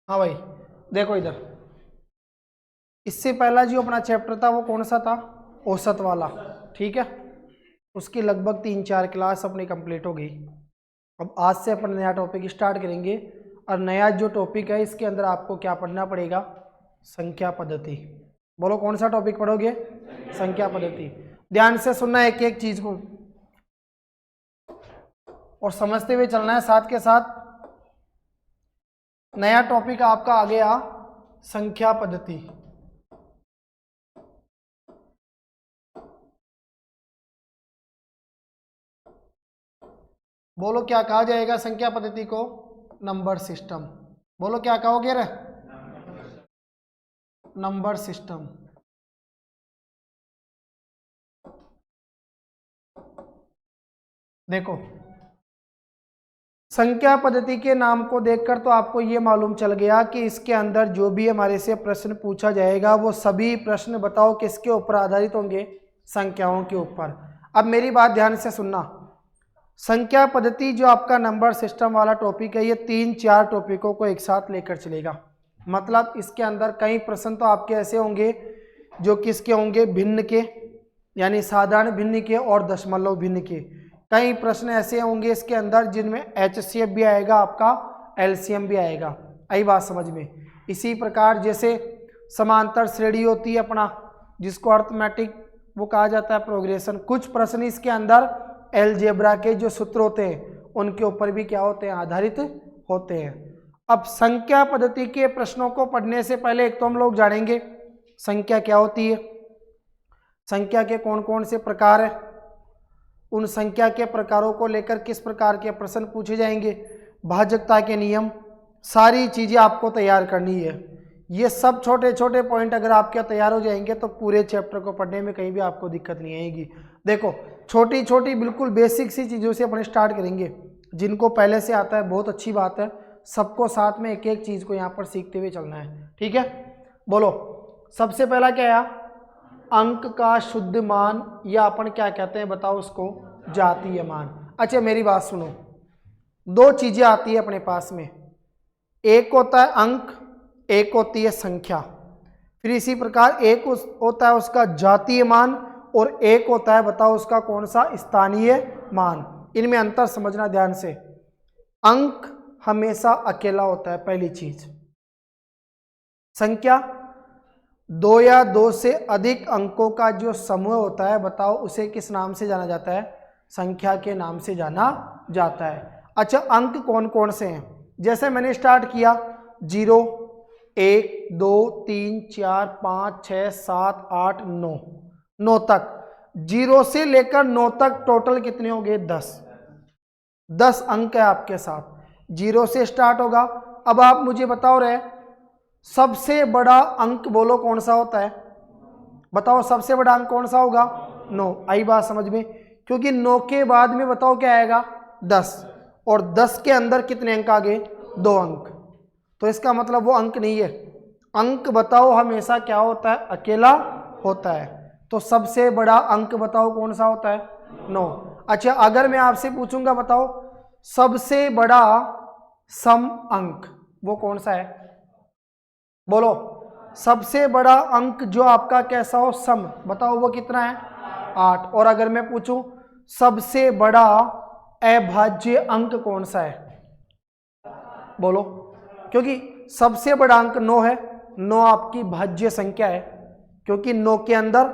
हाँ भाई देखो इधर, इससे पहला जो अपना चैप्टर था वो कौन सा था, औसत वाला, ठीक है। उसकी लगभग 3-4 क्लास अपनी कंप्लीट हो गई। अब आज से अपन नया टॉपिक स्टार्ट करेंगे, और नया जो टॉपिक है इसके अंदर आपको क्या पढ़ना पड़ेगा, संख्या पद्धति। बोलो कौन सा टॉपिक पढ़ोगे, संख्या पद्धति। ध्यान से सुनना एक एक चीज को, और समझते हुए चलना है। साथ के साथ नया टॉपिक आपका आ गया संख्या पद्धति। बोलो क्या कहा जाएगा संख्या पद्धति को, नंबर सिस्टम। बोलो क्या कहोगे रे, नंबर सिस्टम। देखो संख्या पद्धति के नाम को देखकर तो आपको ये मालूम चल गया कि इसके अंदर जो भी हमारे से प्रश्न पूछा जाएगा वो सभी प्रश्न बताओ किसके ऊपर आधारित होंगे, संख्याओं के ऊपर। अब मेरी बात ध्यान से सुनना, संख्या पद्धति जो आपका नंबर सिस्टम वाला टॉपिक है ये 3-4 टॉपिकों को एक साथ लेकर चलेगा। मतलब इसके अंदर कई प्रश्न तो आपके ऐसे होंगे जो किसके होंगे, भिन्न के, यानी साधारण भिन्न के और दशमलव भिन्न के। कई प्रश्न ऐसे होंगे इसके अंदर जिनमें एचसीएफ भी आएगा, आपका एलसीएम भी आएगा। आई बात समझ में। इसी प्रकार जैसे समांतर श्रेणी होती है अपना, जिसको अर्थमेटिक वो कहा जाता है प्रोग्रेशन। कुछ प्रश्न इसके अंदर एलजेब्रा के जो सूत्र होते हैं उनके ऊपर भी क्या होते हैं, आधारित होते हैं। अब संख्या पद्धति के प्रश्नों को पढ़ने से पहले एक तो हम लोग जानेंगे संख्या क्या होती है, संख्या के कौन कौन से प्रकार है, उन संख्या के प्रकारों को लेकर किस प्रकार के प्रश्न पूछे जाएंगे, भाजकता के नियम, सारी चीजें आपको तैयार करनी है। ये सब छोटे छोटे पॉइंट अगर आपके तैयार हो जाएंगे तो पूरे चैप्टर को पढ़ने में कहीं भी आपको दिक्कत नहीं आएगी। देखो छोटी छोटी बिल्कुल बेसिक सी चीज़ों से अपन स्टार्ट करेंगे। जिनको पहले से आता है बहुत अच्छी बात है, सबको साथ में एक एक चीज़ को यहाँ पर सीखते हुए चलना है, ठीक है। बोलो सबसे पहला क्या आया, अंक का शुद्ध मान, या अपन क्या कहते हैं बताओ उसको, जातीय मान। अच्छा मेरी बात सुनो, दो चीज़ें आती है अपने पास में, एक होता है अंक, एक होती है संख्या। फिर इसी प्रकार एक होता है उसका जातीय मान, और एक होता है बताओ उसका कौन सा, स्थानीय मान। इनमें अंतर समझना ध्यान से। अंक हमेशा अकेला होता है, पहली चीज। संख्या 2 या 2 से अधिक अंकों का जो समूह होता है बताओ उसे किस नाम से जाना जाता है, संख्या के नाम से जाना जाता है। अच्छा अंक कौन कौन से हैं, जैसे मैंने स्टार्ट किया 0, 1, 2, 3, 4, 5, 6, 7, 8, 9, 9 तक। 0 से लेकर 9 तक टोटल कितने हो गए, 10 अंक है आपके साथ। 0 से स्टार्ट होगा। अब आप मुझे बताओ रहे सबसे बड़ा अंक बोलो कौन सा होता है, बताओ सबसे बड़ा अंक कौन सा होगा, 9। आई बात समझ में, क्योंकि 9 के बाद में बताओ क्या आएगा, 10, और 10 के अंदर कितने अंक आ गए, 2 अंक। तो इसका मतलब वो अंक नहीं है। अंक बताओ हमेशा क्या होता है, अकेला होता है। तो सबसे बड़ा अंक बताओ कौन सा होता है, 9। अच्छा अगर मैं आपसे पूछूंगा बताओ सबसे बड़ा सम अंक वो कौन सा है, बोलो सबसे बड़ा अंक जो आपका कैसा हो, सम, बताओ वो कितना है, 8। और अगर मैं पूछूं सबसे बड़ा अभाज्य अंक कौन सा है, बोलो, क्योंकि सबसे बड़ा अंक 9 है, 9 आपकी भाज्य संख्या है, क्योंकि 9 के अंदर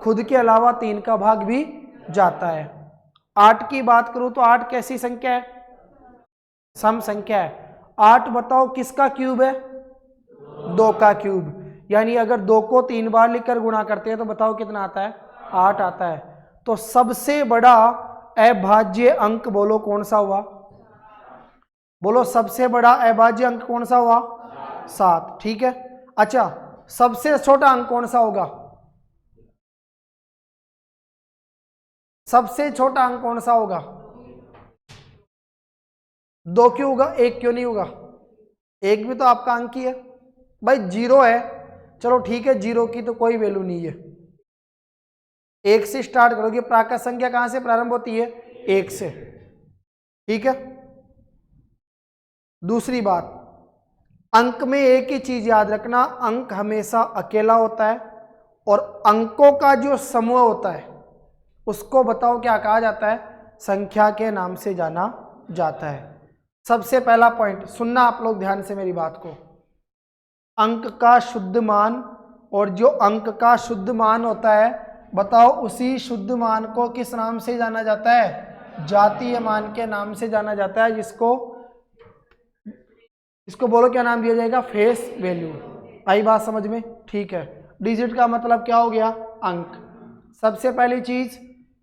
खुद के अलावा 3 का भाग भी जाता है। 8 की बात करूं तो 8 कैसी संख्या है, सम संख्या है। 8 बताओ किसका क्यूब है, 2 का क्यूब, यानी अगर 2 को 3 बार लिखकर गुणा करते हैं तो बताओ कितना आता है, 8 आता है। तो सबसे बड़ा अभाज्य अंक बोलो कौन सा हुआ, बोलो सबसे बड़ा अभाज्य अंक कौन सा हुआ, 7, ठीक है। अच्छा सबसे छोटा अंक कौन सा होगा, सबसे छोटा अंक कौन सा होगा, 2 क्यों होगा, 1 क्यों नहीं होगा, 1 भी तो आपका अंक ही है भाई। 0 है, चलो ठीक है 0 की तो कोई वैल्यू नहीं है, 1 से स्टार्ट करोगे, प्राकृत संख्या कहां से प्रारंभ होती है, 1 से, ठीक है। दूसरी बात अंक में एक ही चीज याद रखना, अंक हमेशा अकेला होता है और अंकों का जो समूह होता है उसको बताओ क्या कहा जाता है, संख्या के नाम से जाना जाता है। सबसे पहला पॉइंट सुनना आप लोग ध्यान से मेरी बात को, अंक का शुद्ध मान, और जो अंक का शुद्ध मान होता है बताओ उसी शुद्ध मान को किस नाम से जाना जाता है, जातीय मान के नाम से जाना जाता है, इसको बोलो क्या नाम दिया जाएगा, फेस वैल्यू। आई बात समझ में? ठीक है। डिजिट का मतलब क्या हो गया, अंक। सबसे पहली चीज,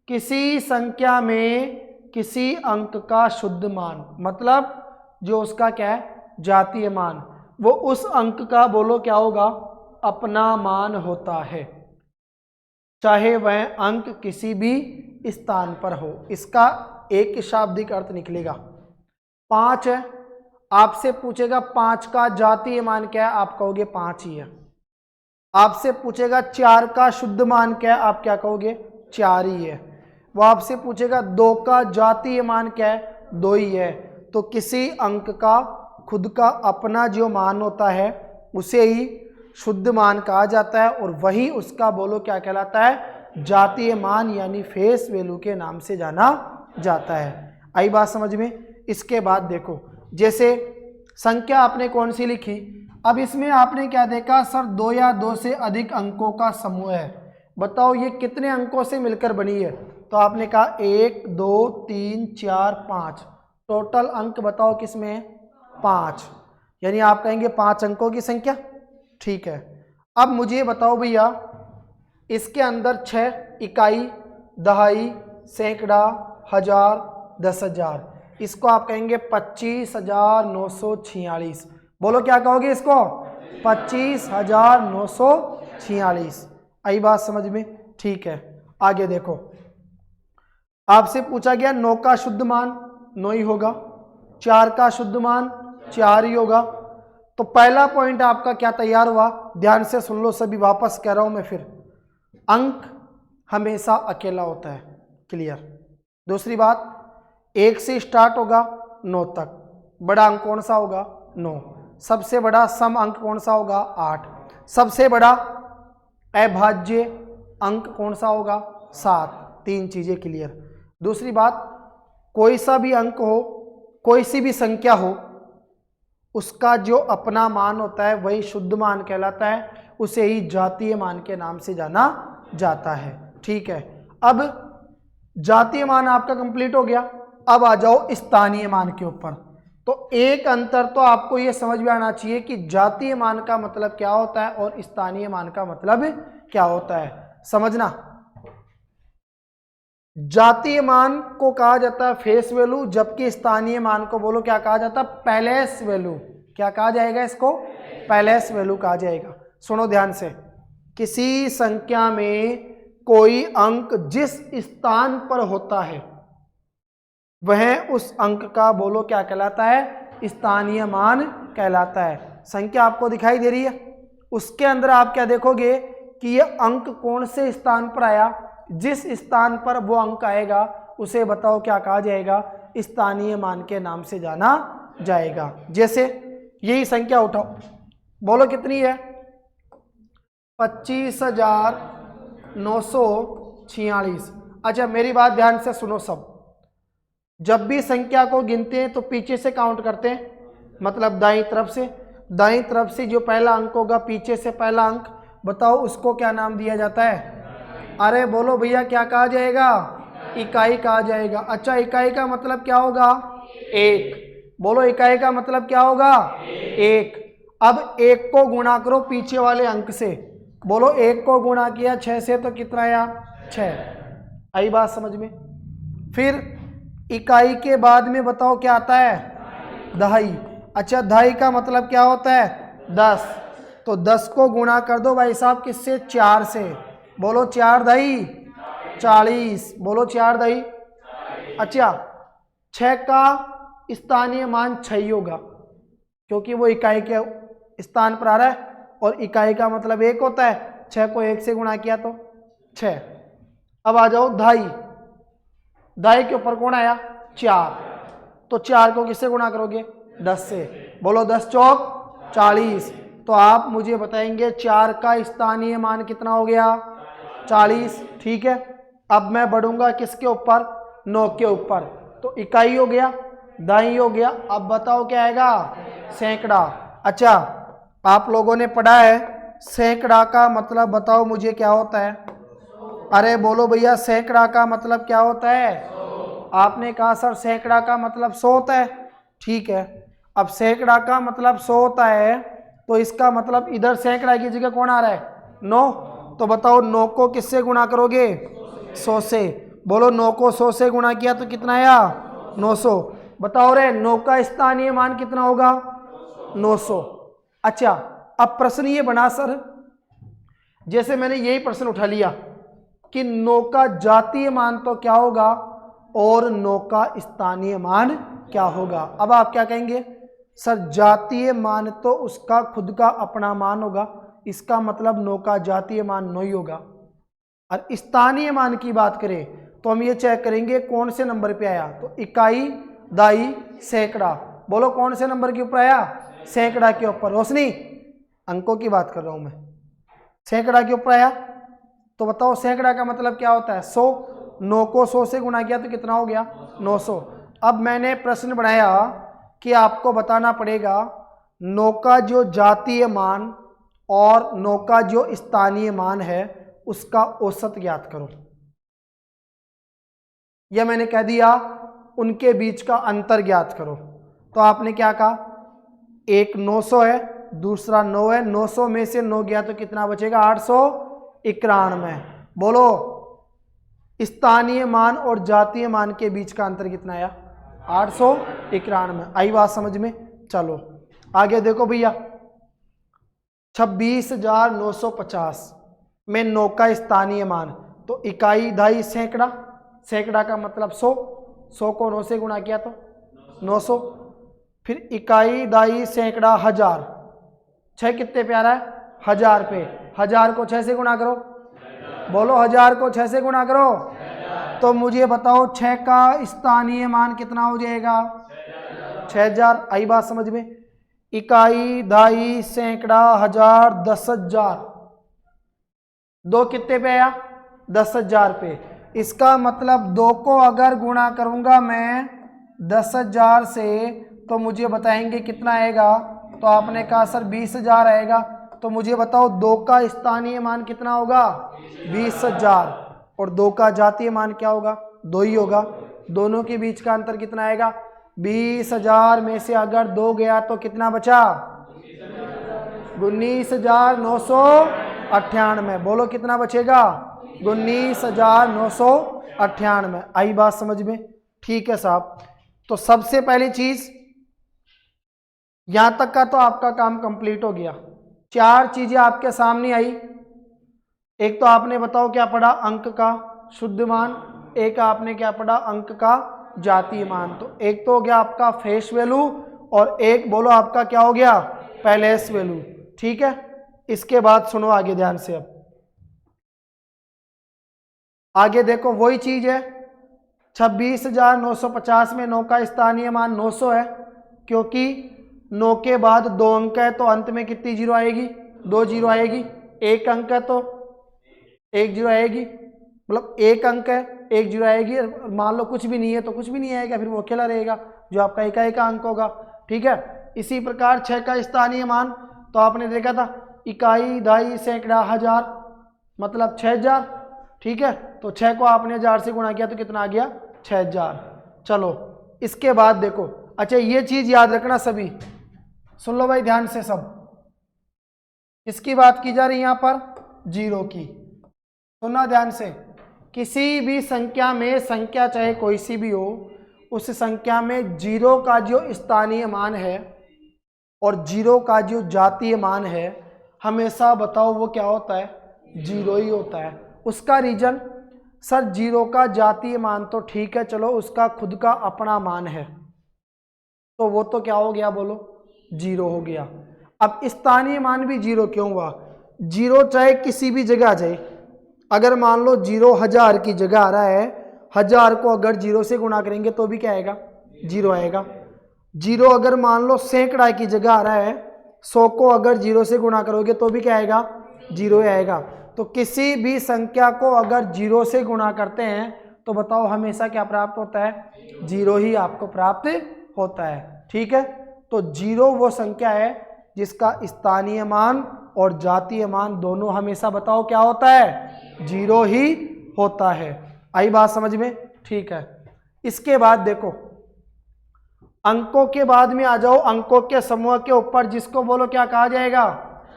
किसी संख्या में किसी अंक का शुद्ध मान, मतलब जो उसका क्या है, जातीय मान, वो उस अंक का बोलो क्या होगा, अपना मान होता है, चाहे वह अंक किसी भी स्थान पर हो। इसका एक शाब्दिक अर्थ निकलेगा। 5 है, आपसे पूछेगा 5 का जातीय मान क्या है, आप कहोगे 5 ही है। आपसे पूछेगा 4 का शुद्ध मान क्या है, आप क्या कहोगे, 4 ही है। वो आपसे पूछेगा 2 का जातीय मान क्या है, 2 ही है। तो किसी अंक का खुद का अपना जो मान होता है उसे ही शुद्ध मान कहा जाता है, और वही उसका बोलो क्या कहलाता है, जातीय मान यानी फेस वैल्यू के नाम से जाना जाता है। आई बात समझ में? इसके बाद देखो, जैसे संख्या आपने कौन सी लिखी, अब इसमें आपने क्या देखा, सर 2 या 2 से अधिक अंकों का समूह है, बताओ ये कितने अंकों से मिलकर बनी है, तो आपने कहा 1 2 3 4 5, टोटल अंक बताओ किसमें है, 5, यानी आप कहेंगे 5 अंकों की संख्या। ठीक है। अब मुझे बताओ भैया, इसके अंदर 6 इकाई, दहाई, सैकड़ा, हजार, 10,000, इसको आप कहेंगे 25,946। बोलो क्या कहोगे इसको, 25,946। आई बात समझ में? ठीक है। आगे देखो, आपसे पूछा गया 9 का शुद्ध मान 9 ही होगा, 4 का शुद्ध मान 4 ही होगा। तो पहला पॉइंट आपका क्या तैयार हुआ, ध्यान से सुन लो सभी, वापस कह रहा हूं मैं फिर, अंक हमेशा अकेला होता है, क्लियर। दूसरी बात, 1 से स्टार्ट होगा 9 तक, बड़ा अंक कौन सा होगा, 9। सबसे बड़ा सम अंक कौन सा होगा, 8। सबसे बड़ा अभाज्य अंक कौन सा होगा, 7। 3 चीजें क्लियर। दूसरी बात, कोई सा भी अंक हो, कोई सी भी संख्या हो, उसका जो अपना मान होता है वही शुद्ध मान कहलाता है, उसे ही जातीय मान के नाम से जाना जाता है। ठीक है। अब जातीय मान आपका कंप्लीट हो गया, अब आ जाओ स्थानीय मान के ऊपर। तो एक अंतर तो आपको यह समझ में आना चाहिए कि जातीय मान का मतलब क्या होता है और स्थानीय मान का मतलब क्या होता है, समझना। जातीय मान को कहा जाता है फेस वैल्यू, जबकि स्थानीय मान को बोलो क्या कहा जाता है, पैलेस वैल्यू। क्या कहा जाएगा इसको, पैलेस वैल्यू कहा जाएगा। सुनो ध्यान से, किसी संख्या में कोई अंक जिस स्थान पर होता है वह उस अंक का बोलो क्या कहलाता है, स्थानीय मान कहलाता है। संख्या आपको दिखाई दे रही है, उसके अंदर आप क्या देखोगे कि ये अंक कौन से स्थान पर आया, जिस स्थान पर वो अंक आएगा उसे बताओ क्या कहा जाएगा, स्थानीय मान के नाम से जाना जाएगा। जैसे यही संख्या उठाओ, बोलो कितनी है, 25,946। अच्छा मेरी बात ध्यान से सुनो सब, जब भी संख्या को गिनते हैं तो पीछे से काउंट करते हैं, मतलब दाईं तरफ से जो पहला अंक होगा, पीछे से पहला अंक, बताओ उसको क्या नाम दिया जाता है, अरे बोलो भैया क्या कहा जाएगा, इकाई कहा जाएगा। अच्छा इकाई का मतलब क्या होगा, 1। बोलो इकाई का मतलब क्या होगा, 1। अब 1 को गुणा करो पीछे वाले अंक से, बोलो 1 को गुणा किया 6 से तो कितना आया, 6। आई बात समझ में? फिर इकाई के बाद में बताओ क्या आता है, दहाई। अच्छा दहाई का मतलब क्या होता है, 10। तो 10 को गुणा कर दो भाई साहब किससे, 4 से, बोलो 4 दही 40, बोलो 4 दही। अच्छा 6 का स्थानीय मान 6 होगा, क्योंकि वो इकाई के स्थान पर आ रहा है, और इकाई का मतलब 1 होता है, 6 को 1 से गुणा किया तो 6। अब आ जाओ दहाई, दहाई के ऊपर कौन आया, 4। तो 4 को किससे गुणा करोगे, 10 से, बोलो 10 चौक 40। तो आप मुझे बताएंगे 4 का स्थानीय मान कितना हो गया? 40। ठीक है, अब मैं बढ़ूंगा किसके ऊपर? 9 के ऊपर। तो इकाई हो गया, दाई हो गया, अब बताओ क्या आएगा? सैकड़ा। अच्छा, आप लोगों ने पढ़ा है सैकड़ा का मतलब बताओ मुझे क्या होता है? अरे बोलो भैया, सैकड़ा का मतलब क्या होता है? आपने कहा सर सैकड़ा का मतलब 100 होता है। ठीक है, अब सैकड़ा का मतलब 100 होता है, तो इसका मतलब इधर सैकड़ा की जगह कौन आ रहा है? 9। तो बताओ 9 को किससे गुणा करोगे? 100 से। बोलो 9 को 100 से गुणा किया तो कितना आया? 900। बताओ रे 9 का स्थानीय मान कितना होगा? 900। अच्छा, अब प्रश्न ये बना सर, जैसे मैंने यही प्रश्न उठा लिया कि 9 का जातीय मान तो क्या होगा और 9 का स्थानीय मान क्या होगा? अब आप क्या कहेंगे? सर जातीय मान तो उसका खुद का अपना मान होगा, इसका मतलब 9 का जातीय मान 9 ही होगा। और स्थानीय मान की बात करें तो हम ये चेक करेंगे कौन से नंबर पे आया। तो इकाई, दाई, सैकड़ा। बोलो कौन से नंबर के ऊपर आया? सैकड़ा के ऊपर। रोशनी, अंकों की बात कर रहा हूं मैं। सैकड़ा के ऊपर आया, तो बताओ सैकड़ा का मतलब क्या होता है? 100। 9 को 100 से गुणा किया तो कितना हो गया? 900। अब मैंने प्रश्न बनाया कि आपको बताना पड़ेगा 9 का जो जातीय मान और 9 का जो स्थानीय मान है उसका औसत ज्ञात करो। यह मैंने कह दिया उनके बीच का अंतर ज्ञात करो। तो आपने क्या कहा? एक 900 है, दूसरा 9 है, 900 में से 9 गया तो कितना बचेगा? 891। बोलो स्थानीय मान और जातीय मान के बीच का अंतर कितना आया? 891। आई बात समझ में? चलो आगे देखो भैया, 26,950 में 9 का स्थानीय मान, तो इकाई, दाई, सैकड़ा। सैकड़ा का मतलब 100, 100 को 9 से गुणा किया तो 900। फिर इकाई, दाई, सैकड़ा, 1000। 6 कितने पे आ रहा है? 1000 पे। 1000 को 6 से गुणा करो। बोलो 1000 को 6 से गुणा करो। तो मुझे बताओ 6 का स्थानीय मान कितना हो जाएगा? 6000। आई बात समझ में? इकाई, दाई, सैकड़ा, 1000, 10,000। 2 कितने पे आया? 10,000 पे। इसका मतलब 2 को अगर गुणा करूंगा मैं 10,000 से तो मुझे बताएंगे कितना आएगा? तो आपने कहा सर 20,000 आएगा। तो मुझे बताओ 2 का स्थानीय मान कितना होगा? 20,000। और 2 का जातीय मान क्या होगा? 2 ही होगा। दोनों के बीच का अंतर कितना आएगा? 20,000 में से अगर 2 गया तो कितना बचा? 19,998। बोलो कितना बचेगा? 19,998। आई बात समझ में? ठीक है साहब। तो सबसे पहली चीज, यहां तक का तो आपका काम कंप्लीट हो गया। 4 चीजें आपके सामने आई। एक तो आपने बताओ क्या पढ़ा? अंक का शुद्ध मान। एक आपने क्या पढ़ा? अंक का जातीय मान। तो एक तो हो गया आपका फेस वैल्यू और एक बोलो आपका क्या हो गया? Palace value. ठीक है, इसके बाद सुनो आगे ध्यान से। अब आगे देखो वही चीज है, 26,950 में 9 का स्थानीय मान 900 है, क्योंकि 9 के बाद 2 अंक है तो अंत में कितनी जीरो आएगी? 2 जीरो आएगी। एक अंक है तो 1 जीरो आएगी, मतलब एक अंक है 1 जीरो आएगी। मान लो कुछ भी नहीं है तो कुछ भी नहीं आएगा, फिर वो अकेला रहेगा जो आपका इकाई का अंक होगा। ठीक है, इसी प्रकार 6 का स्थानीय मान तो आपने देखा था इकाई, दाई, सैकड़ा, 1000 मतलब 6000। ठीक है, तो 6 को आपने 1000 से गुणा किया तो कितना आ गया? 6000। चलो इसके बाद देखो, अच्छा ये चीज याद रखना सभी, सुन लो भाई ध्यान से सब। किसकी बात की जा रही है यहाँ पर? जीरो की। सुनना ध्यान से, किसी भी संख्या में, संख्या चाहे कोई सी भी हो, उस संख्या में जीरो का जो स्थानीय मान है और जीरो का जो जातीय मान है, हमेशा बताओ वो क्या होता है? जीरो ही होता है। उसका रीजन, सर जीरो का जातीय मान तो ठीक है, चलो उसका खुद का अपना मान है तो वो तो क्या हो गया? बोलो जीरो हो गया। अब स्थानीय मान भी जीरो क्यों हुआ? जीरो चाहे किसी भी जगह आ जाए, अगर मान लो जीरो 1000 की जगह आ रहा है, 1000 को अगर जीरो से गुणा करेंगे तो भी क्या आएगा? जीरो आएगा। जीरो अगर मान लो सैकड़ा की जगह आ रहा है, 100 को अगर 0 से गुणा करोगे तो भी क्या आएगा, 0 ही आएगा। तो किसी भी संख्या को अगर 0 से गुणा करते हैं तो बताओ हमेशा क्या प्राप्त होता है, 0 ही आपको प्राप्त होता है। ठीक है, तो 0 वो संख्या है जिसका स्थानीय मान और जातीय मान दोनों हमेशा बताओ क्या होता है, 0 ही होता है। आई बात समझ में? ठीक है, इसके बाद देखो अंकों के बाद में आ जाओ, अंकों के समूह के ऊपर जिसको बोलो क्या कहा जाएगा,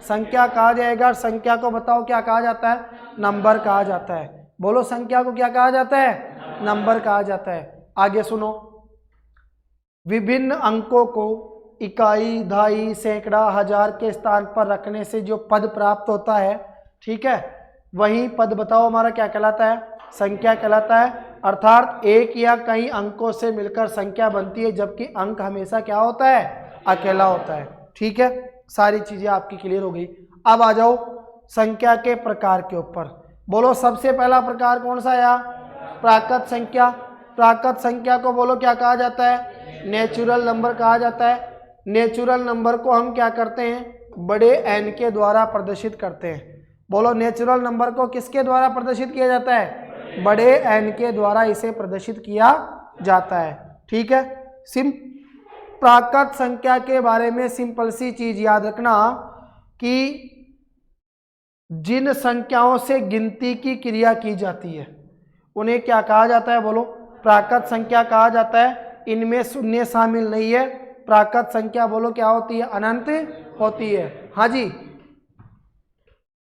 संख्या कहा जाएगा। और संख्या को बताओ क्या कहा जाता है, नंबर कहा जाता है। बोलो संख्या को क्या कहा जाता है, नंबर कहा जाता है। आगे सुनो, विभिन्न अंकों को इकाई, दहाई, सैकड़ा, हजार के स्थान पर रखने से जो पद प्राप्त होता है, ठीक है, वही पद बताओ हमारा क्या कहलाता है, संख्या कहलाता है। अर्थात एक या कई अंकों से मिलकर संख्या बनती है, जबकि अंक हमेशा क्या होता है, अकेला होता है। ठीक है, सारी चीजें आपकी क्लियर हो गई। अब आ जाओ संख्या के प्रकार के ऊपर। बोलो सबसे पहला प्रकार कौन सा आया, प्राकृत संख्या। प्राकृत संख्या को बोलो क्या कहा जाता है, नेचुरल नंबर कहा जाता है। नेचुरल नंबर को हम क्या करते हैं, बड़े एन के द्वारा प्रदर्शित करते हैं। बोलो नेचुरल नंबर को किसके द्वारा प्रदर्शित किया जाता है, बड़े एन के द्वारा इसे प्रदर्शित किया जाता है। ठीक है, प्राकृत संख्या के बारे में सिंपल सी चीज याद रखना कि जिन संख्याओं से गिनती की क्रिया की जाती है उन्हें क्या कहा जाता है, बोलो प्राकृत संख्या कहा जाता है। इनमें शून्य शामिल नहीं है। प्राकृत संख्या बोलो क्या होती है, अनंत होती है। हाँ जी,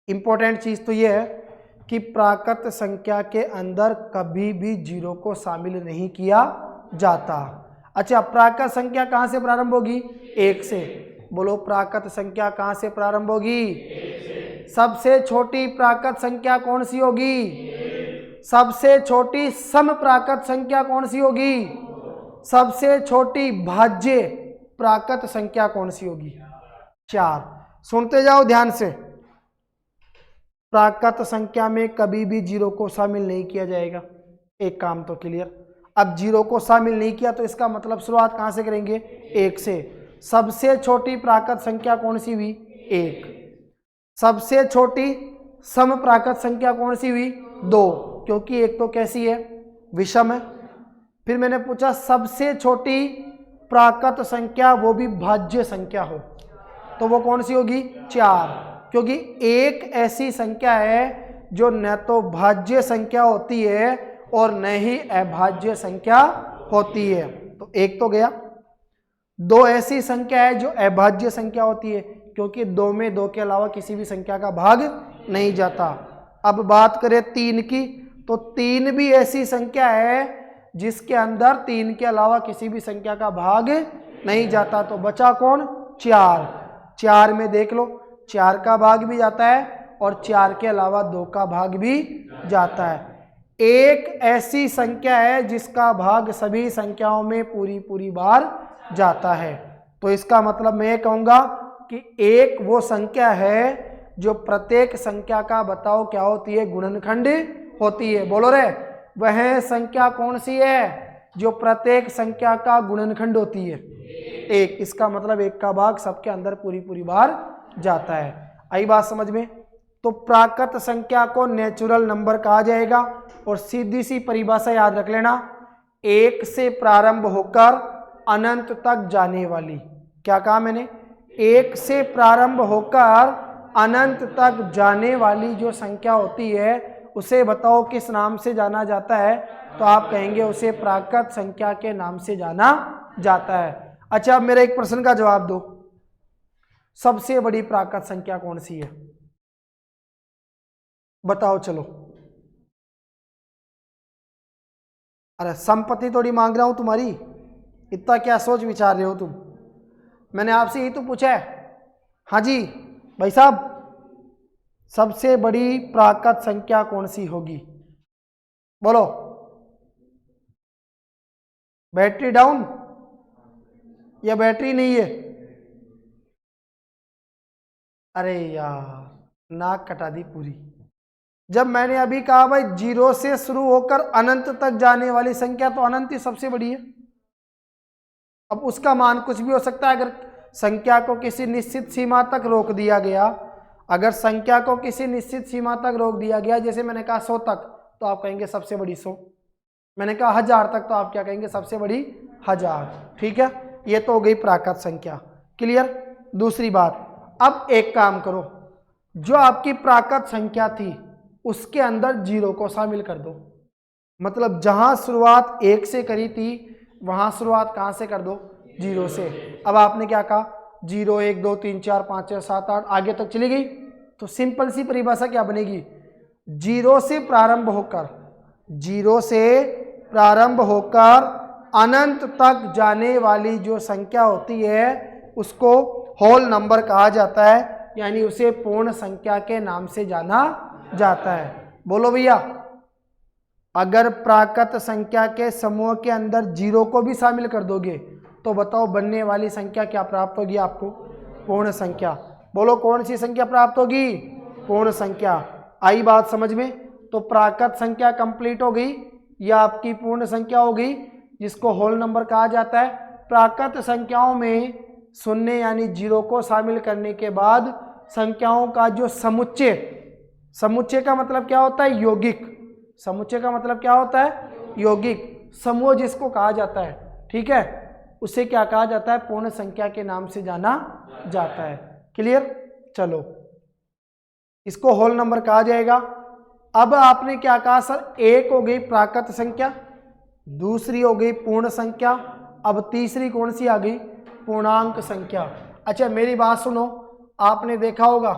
इंपॉर्टेंट चीज तो ये है कि प्राकृत संख्या के अंदर कभी भी 0 को शामिल नहीं किया जाता। अच्छा, प्राकृत संख्या कहाँ से प्रारंभ होगी, 1 से। बोलो प्राकृत संख्या कहाँ से प्रारंभ होगी, 1 से। सबसे छोटी प्राकृत संख्या कौन सी होगी, सबसे छोटी सम प्राकृत संख्या कौन सी होगी, सबसे छोटी भाज्य प्राकृत संख्या कौन सी होगी, 4। सुनते जाओ ध्यान से, प्राकृत संख्या में कभी भी 0 को शामिल नहीं किया जाएगा। एक काम तो क्लियर। अब 0 को शामिल नहीं किया तो इसका मतलब शुरुआत कहाँ से करेंगे, 1 से। सबसे छोटी प्राकृत संख्या कौन सी हुई, 1। सबसे छोटी सम प्राकृत संख्या कौन सी हुई, 2, क्योंकि 1 तो कैसी है, विषम है। फिर मैंने पूछा सबसे छोटी प्राकृत संख्या वो भी भाज्य संख्या हो तो वो कौन सी होगी, 4, क्योंकि 1 ऐसी संख्या है जो न तो भाज्य संख्या होती है और न ही अभाज्य संख्या होती है। तो 1 तो गया। 2 ऐसी संख्या है जो अभाज्य संख्या होती है, क्योंकि 2 में 2 के अलावा किसी भी संख्या का भाग नहीं जाता। अब बात करें 3 की, तो 3 भी ऐसी संख्या है जिसके अंदर 3 के अलावा किसी भी संख्या का भाग नहीं जाता। तो बचा कौन, 4। 4 में देख लो 4 का भाग भी जाता है और 4 के अलावा 2 का भाग भी जाता है। 1 ऐसी संख्या है जिसका भाग सभी संख्याओं में पूरी बार जाता है। तो इसका मतलब मैं कहूँगा कि 1 वो संख्या है जो प्रत्येक संख्या का बताओ क्या होती है, गुणनखंड होती है। बोलो रे, वह संख्या कौन सी है जो प्रत्येक संख्या का गुणनखंड होती है, 1। इसका मतलब 1 का भाग सबके अंदर पूरी बार जाता है। आई बात समझ में? तो प्राकृत संख्या को नेचुरल नंबर कहा जाएगा। और सीधी सी परिभाषा याद रख लेना, 1 से प्रारंभ होकर अनंत तक जाने वाली, क्या कहा मैंने, 1 से प्रारंभ होकर अनंत तक जाने वाली जो संख्या होती है उसे बताओ किस नाम से जाना जाता है, तो आप कहेंगे उसे प्राकृत संख्या के नाम से जाना जाता है। अच्छा, अब मेरे एक प्रश्न का जवाब दो, सबसे बड़ी प्राकृत संख्या कौन सी है, बताओ चलो। अरे संपत्ति थोड़ी मांग रहा हूं तुम्हारी, इतना क्या सोच विचार रहे हो तुम, मैंने आपसे यही तो पूछा है। हाँ जी भाई साहब, सबसे बड़ी प्राकृत संख्या कौन सी होगी, बोलो। बैटरी डाउन या बैटरी नहीं है, अरे यार नाक कटा दी पूरी। जब मैंने अभी कहा भाई 0 से शुरू होकर अनंत तक जाने वाली संख्या, तो अनंत ही सबसे बड़ी है। अब उसका मान कुछ भी हो सकता है, अगर संख्या को किसी निश्चित सीमा तक रोक दिया गया, अगर संख्या को किसी निश्चित सीमा तक रोक दिया गया, जैसे मैंने कहा 100 तक, तो आप कहेंगे सबसे बड़ी 100। मैंने कहा 1000 तक, तो आप क्या कहेंगे? सबसे बड़ी 1000। ठीक है, ये तो हो गई प्राकृत संख्या। क्लियर? दूसरी बात, अब एक काम करो, जो आपकी प्राकृत संख्या थी उसके अंदर 0 को शामिल कर दो। मतलब जहां शुरुआत 1 से करी थी वहां शुरुआत कहां से कर दो? 0 से। अब आपने क्या कहा? 0 1 2 3 4 5 6 7 8 आगे तक चली गई। तो सिंपल सी परिभाषा क्या बनेगी? 0 से प्रारंभ होकर, 0 से प्रारंभ होकर अनंत तक जाने वाली जो संख्या होती है उसको होल नंबर कहा जाता है, यानी उसे पूर्ण संख्या के नाम से जाना जाता है। बोलो भैया, अगर प्राकृत संख्या के समूह के अंदर 0 को भी शामिल कर दोगे तो बताओ बनने वाली संख्या क्या प्राप्त होगी आपको? पूर्ण संख्या। बोलो कौन सी संख्या प्राप्त होगी? पूर्ण संख्या। आई बात समझ में? तो प्राकृत संख्या कंप्लीट हो गई, यह आपकी पूर्ण संख्या हो गई जिसको होल नंबर कहा जाता है। प्राकृत संख्याओं में शून्य यानी 0 को शामिल करने के बाद संख्याओं का जो समुच्चय, समुच्चय का मतलब क्या होता है? यौगिक। समुच्चय का मतलब क्या होता है? यौगिक। समूह जिसको कहा जाता है, ठीक है, उसे क्या कहा जाता है? पूर्ण संख्या के नाम से जाना जाता है। क्लियर? चलो, इसको होल नंबर कहा जाएगा। अब आपने क्या कहा सर? एक हो गई प्राकृत संख्या, दूसरी हो गई पूर्ण संख्या, अब तीसरी कौन सी आ गई? पूर्णांक संख्या। अच्छा मेरी बात सुनो, आपने देखा होगा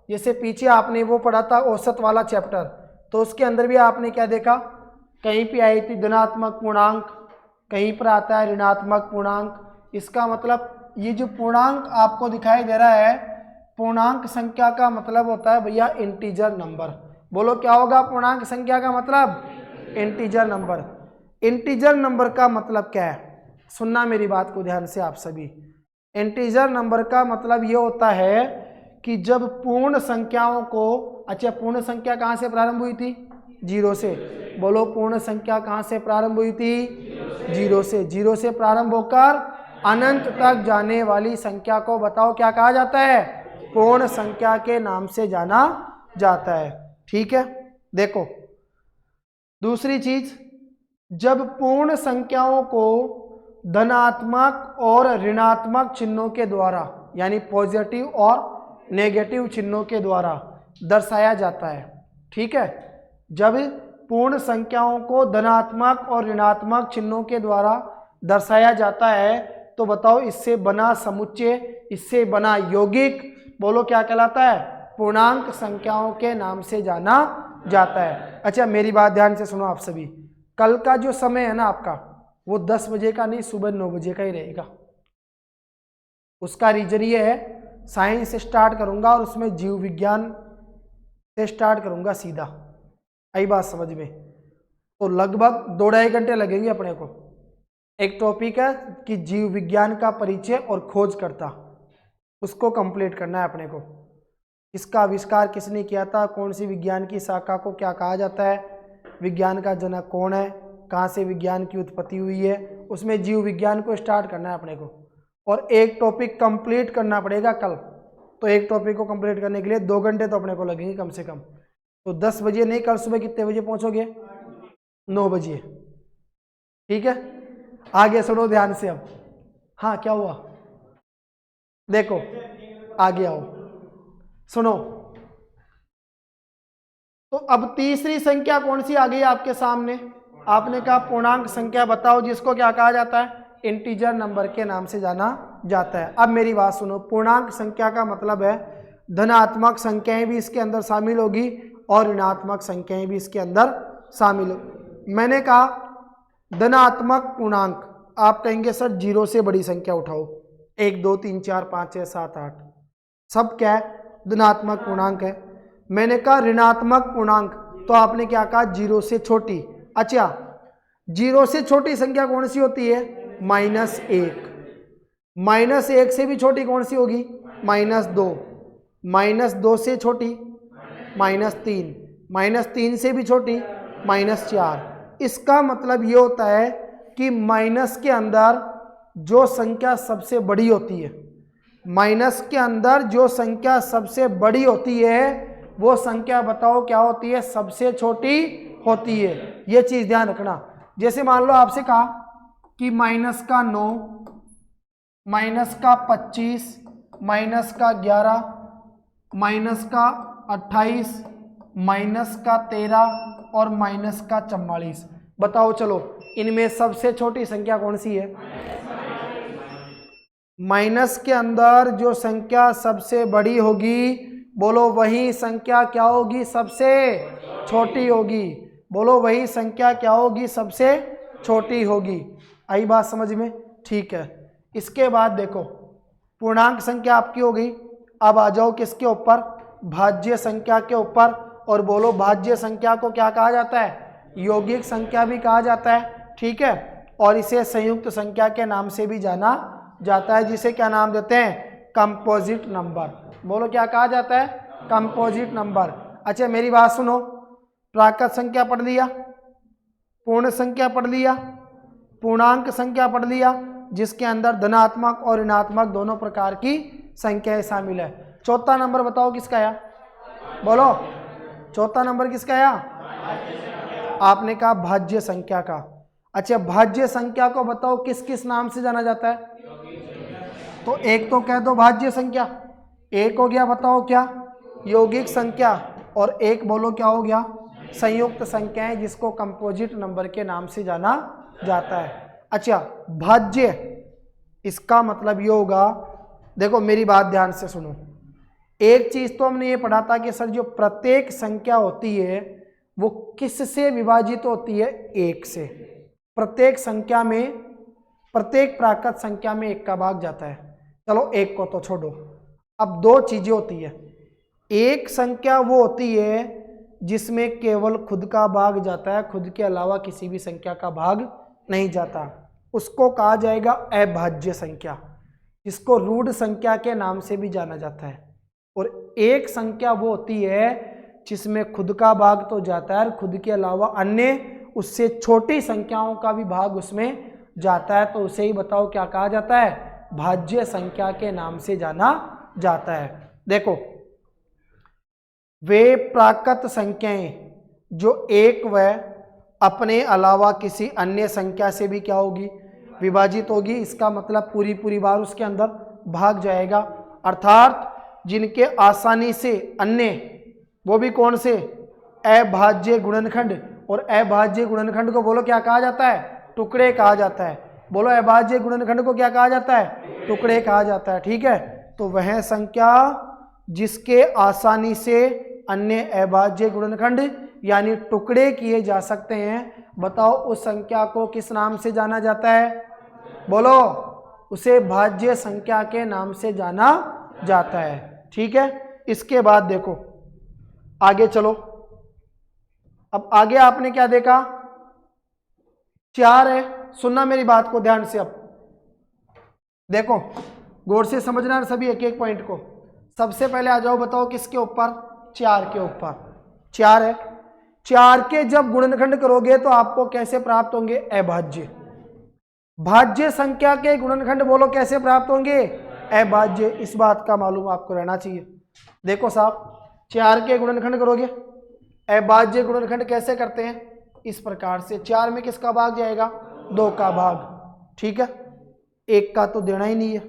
जैसे पीछे आपने वो पढ़ा था औसत वाला चैप्टर, तो उसके अंदर भी आपने क्या देखा? कहीं पे आई थी धनात्मक पूर्णांक, कहीं पर आता है ऋणात्मक पूर्णांक। इसका मतलब ये जो पूर्णांक आपको दिखाई दे रहा है, पूर्णांक संख्या का मतलब होता है भैया इंटीजर नंबर। बोलो क्या होगा पूर्णांक संख्या का मतलब? Integer number. इंटीजर नंबर का मतलब क्या है? सुनना मेरी बात को ध्यान से आप सभी। इंटीजर नंबर का मतलब ये होता है कि जब पूर्ण संख्याओं को, अच्छा पूर्ण संख्या कहाँ से प्रारंभ हुई थी? 0 से। बोलो पूर्ण संख्या कहाँ से प्रारंभ हुई थी? 0 से। 0 से प्रारंभ होकर अनंत तक जाने वाली संख्या को बताओ क्या कहा जाता है? पूर्ण संख्या के नाम से जाना जाता है। ठीक है, देखो दूसरी चीज, जब पूर्ण संख्याओं को धनात्मक और ऋणात्मक चिन्हों के द्वारा, यानी पॉजिटिव और नेगेटिव चिन्हों के द्वारा दर्शाया जाता है, ठीक है, जब पूर्ण संख्याओं को धनात्मक और ऋणात्मक चिन्हों के द्वारा दर्शाया जाता है तो बताओ इससे बना समुच्चय, इससे बना यौगिक, बोलो क्या कहलाता है? पूर्णांक संख्याओं के नाम से जाना जाता है। अच्छा मेरी बात ध्यान से सुनो आप सभी, कल का जो समय है ना आपका, वो 10 बजे का नहीं, सुबह 9 बजे का ही रहेगा। उसका रीजन ये है, साइंस से स्टार्ट करूंगा और उसमें जीव विज्ञान से स्टार्ट करूंगा सीधा। आई बात समझ में? तो लगभग 2-2.5 घंटे लगेंगे अपने को। एक टॉपिक है कि जीव विज्ञान का परिचय और खोजकर्ता, उसको कंप्लीट करना है अपने को। इसका आविष्कार किसने किया था, कौन सी विज्ञान की शाखा को क्या कहा जाता है, विज्ञान का जनक कौन है, कहाँ से विज्ञान की उत्पत्ति हुई है, उसमें जीव विज्ञान को स्टार्ट करना है अपने को। और एक टॉपिक कंप्लीट करना पड़ेगा कल, तो एक टॉपिक को कंप्लीट करने के लिए 2 घंटे तो अपने को लगेंगे कम से कम। तो 10 बजे नहीं, कल सुबह कितने बजे पहुंचोगे? 9 बजे। ठीक है, आगे सुनो ध्यान से अब। हाँ क्या हुआ? देखो आगे आओ, सुनो। तो अब तीसरी संख्या कौन सी आ गई आपके सामने? आपने कहा पूर्णांक संख्या बताओ जिसको क्या कहा जाता है? इंटीजर नंबर के नाम से जाना जाता है। अब मेरी बात सुनो, पूर्णांक संख्या का मतलब है धनात्मक संख्याएं भी इसके अंदर शामिल होगी और ऋणात्मक संख्याएं भी इसके अंदर शामिल होगी। मैंने कहा धनात्मक पूर्णांक, आप कहेंगे सर 0 से बड़ी संख्या उठाओ, 1 2 3 4 5 6 7 8, सब क्या है? धनात्मक पूर्णांक है। मैंने कहा ऋणात्मक पूर्णांक, तो आपने क्या कहा? 0 से छोटी। अच्छा 0 से छोटी संख्या कौन सी होती है? -1। -1 से भी छोटी कौन सी होगी? -2। -2 से छोटी -3। -3 से भी छोटी -4। इसका मतलब ये होता है कि माइनस के अंदर जो संख्या सबसे बड़ी होती है, माइनस के अंदर जो संख्या सबसे बड़ी होती है वो संख्या बताओ क्या होती है, सबसे छोटी होती है। ये चीज ध्यान रखना। जैसे मान लो आपसे कहा कि माइनस का 9, माइनस का 25, माइनस का 11, माइनस का 28, माइनस का 13 और माइनस का 44। बताओ चलो इनमें सबसे छोटी संख्या कौन सी है? माइनस के अंदर जो संख्या सबसे बड़ी होगी, बोलो वही संख्या क्या होगी, सबसे छोटी होगी। बोलो वही संख्या क्या होगी, सबसे छोटी होगी। आई बात समझ में? ठीक है। इसके बाद देखो पूर्णांक संख्या आपकी हो गई। अब आ जाओ किसके ऊपर, भाज्य संख्या के ऊपर। और बोलो भाज्य संख्या को क्या कहा जाता है? यौगिक संख्या भी कहा जाता है, ठीक है। और इसे संयुक्त संख्या के नाम से भी जाना जाता है, जिसे क्या नाम देते हैं? Composite number. बोलो क्या कहा जाता है? Composite number. अच्छा मेरी बात सुनो, प्राकृत संख्या पढ़ लिया, पूर्ण संख्या पढ़ लिया, पूर्णांक संख्या पढ़ लिया, जिसके अंदर धनात्मक और ऋणात्मक दोनों प्रकार की संख्याएं शामिल है। चौथा नंबर बताओ किसका आया? बोलो चौथा नंबर किसका आया? आपने कहा भाज्य संख्या का। अच्छा भाज्य संख्या को बताओ किस किस नाम से जाना जाता है? तो एक तो कह दो भाज्य संख्या, एक हो गया बताओ क्या? यौगिक संख्या। और एक बोलो क्या हो गया? संयुक्त संख्याएं, जिसको कंपोजिट नंबर के नाम से जाना जाता है। अच्छा भाज्य, इसका मतलब ये होगा, देखो मेरी बात ध्यान से सुनो। एक चीज तो हमने ये पढ़ा था कि सर जो प्रत्येक संख्या होती है वो किससे विभाजित होती है? एक से। प्रत्येक संख्या में, प्रत्येक प्राकृत संख्या में एक का भाग जाता है। चलो एक को तो छोड़ो, अब दो चीजें होती है। एक संख्या वो होती है जिसमें केवल खुद का भाग जाता है, खुद के अलावा किसी भी संख्या का भाग नहीं जाता, उसको कहा जाएगा अभाज्य संख्या, जिसको रूढ़ संख्या के नाम से भी जाना जाता है। और एक संख्या वो होती है जिसमें खुद का भाग तो जाता है, खुद के अलावा अन्य उससे छोटी संख्याओं का भी भाग उसमें जाता है, तो उसे ही बताओ क्या कहा जाता है? भाज्य संख्या के नाम से जाना जाता है। देखो वे प्राकृत संख्याएं जो एक व अपने अलावा किसी अन्य संख्या से भी क्या होगी? विभाजित होगी। इसका मतलब पूरी बार उसके अंदर भाग जाएगा। अर्थात जिनके आसानी से अन्य, वो भी कौन से? अभाज्य गुणनखंड। और अभाज्य गुणनखंड को बोलो क्या कहा जाता है? टुकड़े कहा जाता है। बोलो अभाज्य गुणनखंड को क्या कहा जाता है? टुकड़े कहा जाता है, ठीक है। तो वह संख्या जिसके आसानी से अन्य अभाज्य गुणनखंड यानी टुकड़े किए जा सकते हैं, बताओ उस संख्या को किस नाम से जाना जाता है? बोलो उसे भाज्य संख्या के नाम से जाना जाता है, ठीक है। इसके बाद देखो आगे चलो। अब आगे आपने क्या देखा? 4 है। सुनना मेरी बात को ध्यान से। अब देखो गौर से समझना है सभी एक एक पॉइंट को। सबसे पहले आ जाओ, बताओ किसके ऊपर? 4 के ऊपर। 4 है। 4 के जब गुणनखंड करोगे तो आपको कैसे प्राप्त होंगे? अभाज्य। भाज्य संख्या के गुणनखंड बोलो कैसे प्राप्त होंगे? अभाज्य। इस बात का मालूम आपको रहना चाहिए। देखो साहब 4 के गुणनखंड करोगे, अभाज्य गुणनखंड कैसे करते हैं? इस प्रकार से 4 में किसका भाग जाएगा? 2 का भाग, ठीक है। 1 का तो देना ही नहीं है।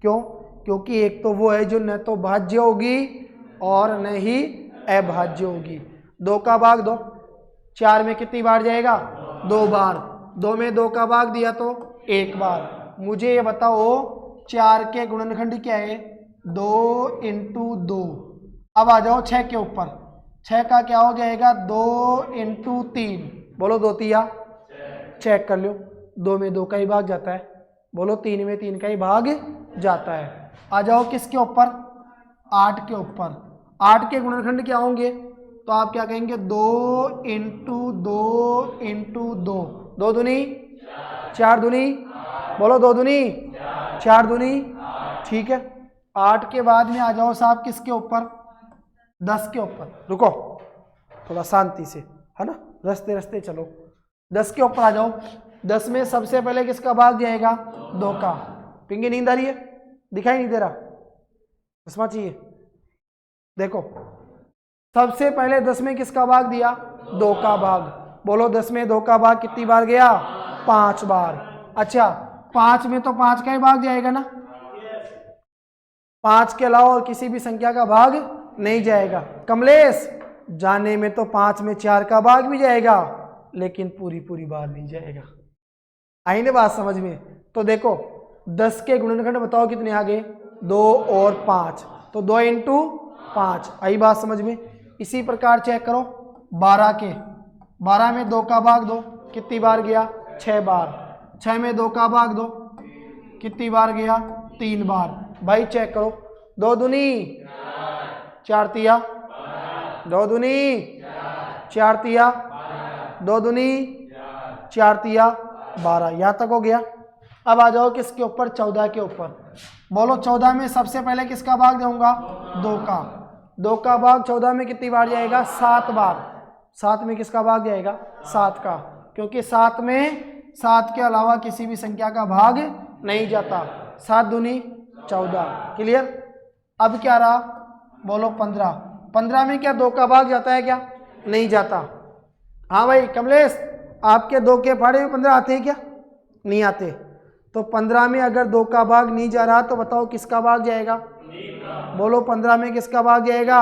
क्यों? क्योंकि एक तो वो है जो न तो भाज्य होगी और न ही अभाज्य होगी। 2 का भाग दो, 4 में कितनी बार जाएगा? 2 बार। 2 में 2 का भाग दिया तो 1 बार। मुझे ये बताओ 4 के गुणनखंड क्या है? 2 × 2। अब आ जाओ 6 के ऊपर। 6 का क्या हो जाएगा? 2 × 3। बोलो 2 तिया, चेक कर लो। 2 में 2 का ही भाग जाता है। बोलो 3 में 3 का ही भाग जाता है। आ जाओ किसके ऊपर? 8 के ऊपर। 8 के गुणनखंड क्या होंगे? तो आप क्या कहेंगे? 2 × 2 × 2। 2 दूनी 4 दूनी, बोलो 2 दूनी 4 दूनी, ठीक है। 8 के बाद में आ जाओ साहब किसके ऊपर? 10 के ऊपर। रुको थोड़ा शांति से, है ना, रस्ते रस्ते चलो। 10 के ऊपर आ जाओ। 10 में सबसे पहले किसका भाग जाएगा? 2 का। पिंगी नींद आ रही है? दिखाई नहीं दे रहा? चश्मा चाहिए? देखो, सबसे पहले 10 में किसका भाग दिया? 2 का भाग। बोलो 10 में 2 का भाग कितनी बार गया? 5 बार। अच्छा, 5 में तो 5 का ही भाग जाएगा ना, 5 के अलावा और किसी भी संख्या का भाग नहीं जाएगा। कमलेश, जाने में तो 5 में 4 का भाग भी जाएगा, लेकिन पूरी पूरी बार नहीं जाएगा। आई ना बात समझ में? तो देखो 10 के गुणनखंड बताओ कितने आ गए? 2 और 5, तो 2 इंटू 5। आई बात समझ में? इसी प्रकार चेक करो 12 के, 12 में 2 का भाग दो, कितनी बार गया? 6 बार। 6 में 2 का भाग दो, कितनी बार गया? 3 बार। भाई चेक करो, 2 दूनी 4 तिया, 2 दूनी 4 तिया, 2 दूनी 4 तिया 12। यहाँ तक हो गया। अब आ जाओ किसके ऊपर? 14 के ऊपर। बोलो 14 में सबसे पहले किसका भाग दूंगा? 2 का। 2 का भाग 14 में कितनी बार जाएगा? 7 बार। 7 में किसका भाग जाएगा? 7 का, क्योंकि 7 में 7 के अलावा किसी भी संख्या का भाग नहीं जाता। 7 दूनी 14। क्लियर? अब क्या रहा? बोलो 15। 15 में क्या 2 का भाग जाता है क्या? नहीं जाता। हाँ भाई कमलेश, आपके 2 के फाड़े में 15 आते हैं क्या? नहीं आते। तो 15 में अगर 2 का भाग नहीं जा रहा तो बताओ किसका भाग जाएगा? बोलो 15 में किसका भाग जाएगा?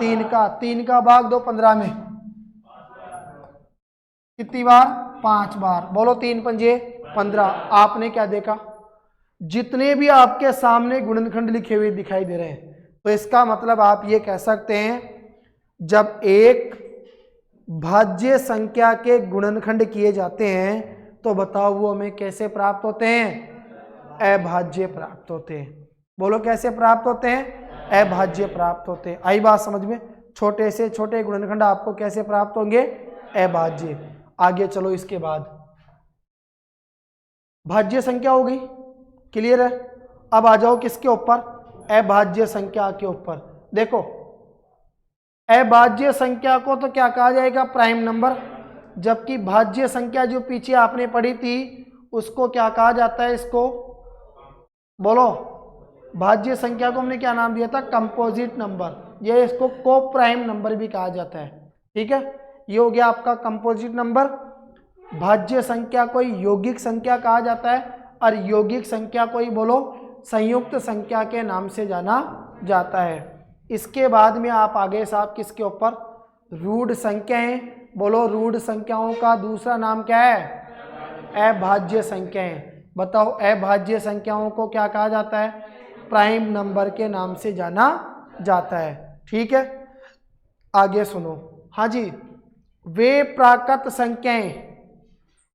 3 का। 3 का भाग दो 15 में, कितनी बार? 5 बार। बोलो 3 पंजे 15। आपने क्या देखा? जितने भी आपके सामने गुणनखंड लिखे हुए दिखाई दे रहे हैं, तो इसका मतलब आप ये कह सकते हैं जब एक भाज्य संख्या के गुणनखंड किए जाते हैं तो बताओ वो हमें कैसे प्राप्त होते हैं? अभाज्य प्राप्त होते हैं। बोलो कैसे प्राप्त होते हैं? अभाज्य प्राप्त होते हैं। आई बात समझ में? छोटे से छोटे गुणनखंड आपको कैसे प्राप्त होंगे? अभाज्य। आगे चलो, इसके बाद भाज्य संख्या हो गई, क्लियर है? अब आ जाओ किसके ऊपर? अभाज्य संख्या के ऊपर। देखो अभाज्य संख्या को तो क्या कहा जाएगा? Prime number. जबकि भाज्य संख्या जो पीछे आपने पढ़ी थी उसको क्या कहा जाता है? इसको बोलो, भाज्य संख्या को हमने क्या नाम दिया था? Composite number. ये इसको को प्राइम नंबर भी कहा जाता है। ठीक है, ये हो गया आपका कंपोजिट नंबर। भाज्य संख्या को यौगिक संख्या कहा जाता है, और यौगिक संख्या को ही बोलो संयुक्त संख्या के नाम से जाना जाता है। इसके बाद में आप आगे साहब किसके ऊपर? रूढ़ संख्याएं। बोलो रूढ़ संख्याओं का दूसरा नाम क्या है? अभाज्य संख्याएं। बताओ अभाज्य संख्याओं को क्या कहा जाता है? प्राइम नंबर के नाम से जाना जाता है। ठीक है, आगे सुनो। हाँ जी, वे प्राकृत संख्याएं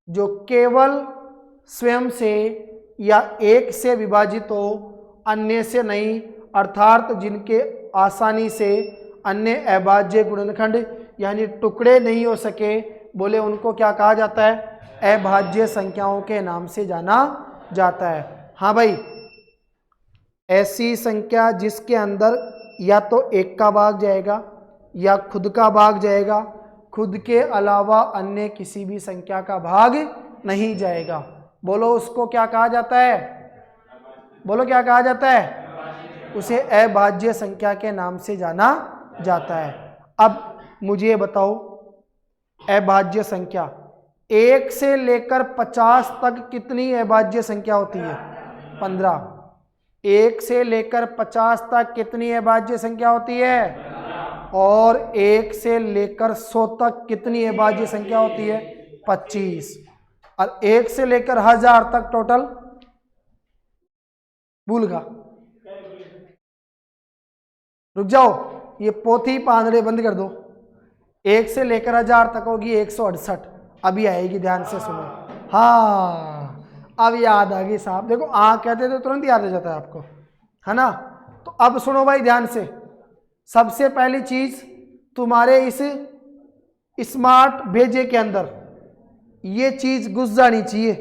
जो केवल स्वयं से या एक से विभाजित हो, अन्य से नहीं, अर्थात जिनके आसानी से अन्य अभाज्य गुणनखंड यानी टुकड़े नहीं हो सके, बोले उनको क्या कहा जाता है? अभाज्य संख्याओं के नाम से जाना जाता है। हाँ भाई, ऐसी संख्या जिसके अंदर या तो 1 का भाग जाएगा या खुद का भाग जाएगा, खुद के अलावा अन्य किसी भी संख्या का भाग नहीं जाएगा, बोलो उसको क्या कहा जाता है? बोलो क्या कहा जाता है? उसे अभाज्य संख्या के नाम से जाना जाता है। अब मुझे बताओ, अभाज्य संख्या 1 से लेकर 50 तक कितनी अभाज्य संख्या होती है? 15। 1 से लेकर 50 तक कितनी अभाज्य संख्या होती है? और 1 से लेकर 100 तक कितनी अभाज्य संख्या होती है? 25। और 1 से लेकर 1000 तक टोटल भूलगा। रुक जाओ, ये पोथी पांदड़े बंद कर दो। 1 से लेकर 1000 तक होगी 168। अभी आएगी, ध्यान से सुनो। हाँ, अब याद आ गई साहब। देखो कहते तो तुरंत याद आ जाता है आपको, है ना? तो अब सुनो भाई ध्यान से। सबसे पहली चीज, तुम्हारे इस स्मार्ट भेजे के अंदर ये चीज घुस जानी चाहिए,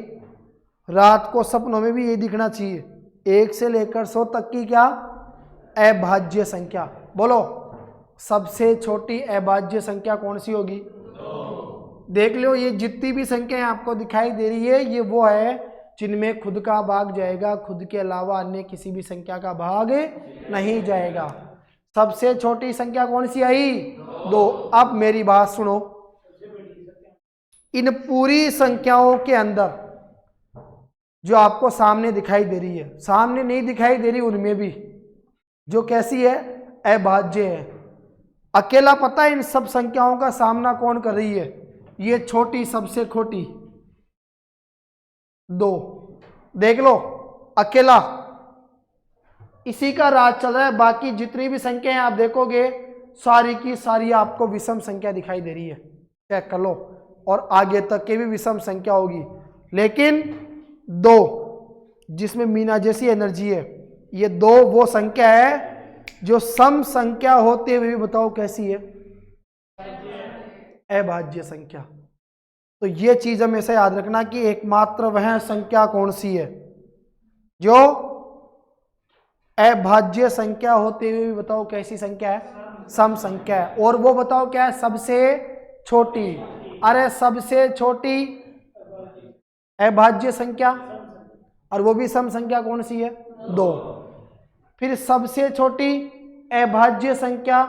रात को सपनों में भी ये दिखना चाहिए। 1 से लेकर 100 तक की क्या? अभाज्य संख्या। बोलो सबसे छोटी अभाज्य संख्या कौन सी होगी? देख लो, ये जितनी भी संख्याएं आपको दिखाई दे रही है, ये वो है जिनमें खुद का भाग जाएगा, खुद के अलावा अन्य किसी भी संख्या का भाग नहीं जाएगा। सबसे छोटी संख्या कौन सी आई? 2। अब मेरी बात सुनो, इन पूरी संख्याओं के अंदर जो आपको सामने दिखाई दे रही है, सामने नहीं दिखाई दे रही उनमें भी जो कैसी है? अभाज्य है। अकेला पता है इन सब संख्याओं का सामना कौन कर रही है? ये छोटी, सबसे छोटी 2, देख लो, अकेला इसी का राज चल रहा है। बाकी जितनी भी संख्याएं आप देखोगे सारी की सारी आपको विषम संख्या दिखाई दे रही है, चेक कर लो, और आगे तक के भी विषम संख्या होगी। लेकिन 2 जिसमें मीना जैसी एनर्जी है, ये 2 वो संख्या है जो सम संख्या होते हुए भी बताओ कैसी है? अभाज्य संख्या। तो ये चीज हमेशा याद रखना कि एकमात्र वह संख्या कौन सी है जो अभाज्य संख्या होते हुए भी बताओ कैसी संख्या है? सम संख्या है। और वो बताओ क्या है? सबसे छोटी। अरे सबसे छोटी अभाज्य संख्या, और वो भी सम संख्या कौन सी है? 2। फिर सबसे छोटी अभाज्य संख्या,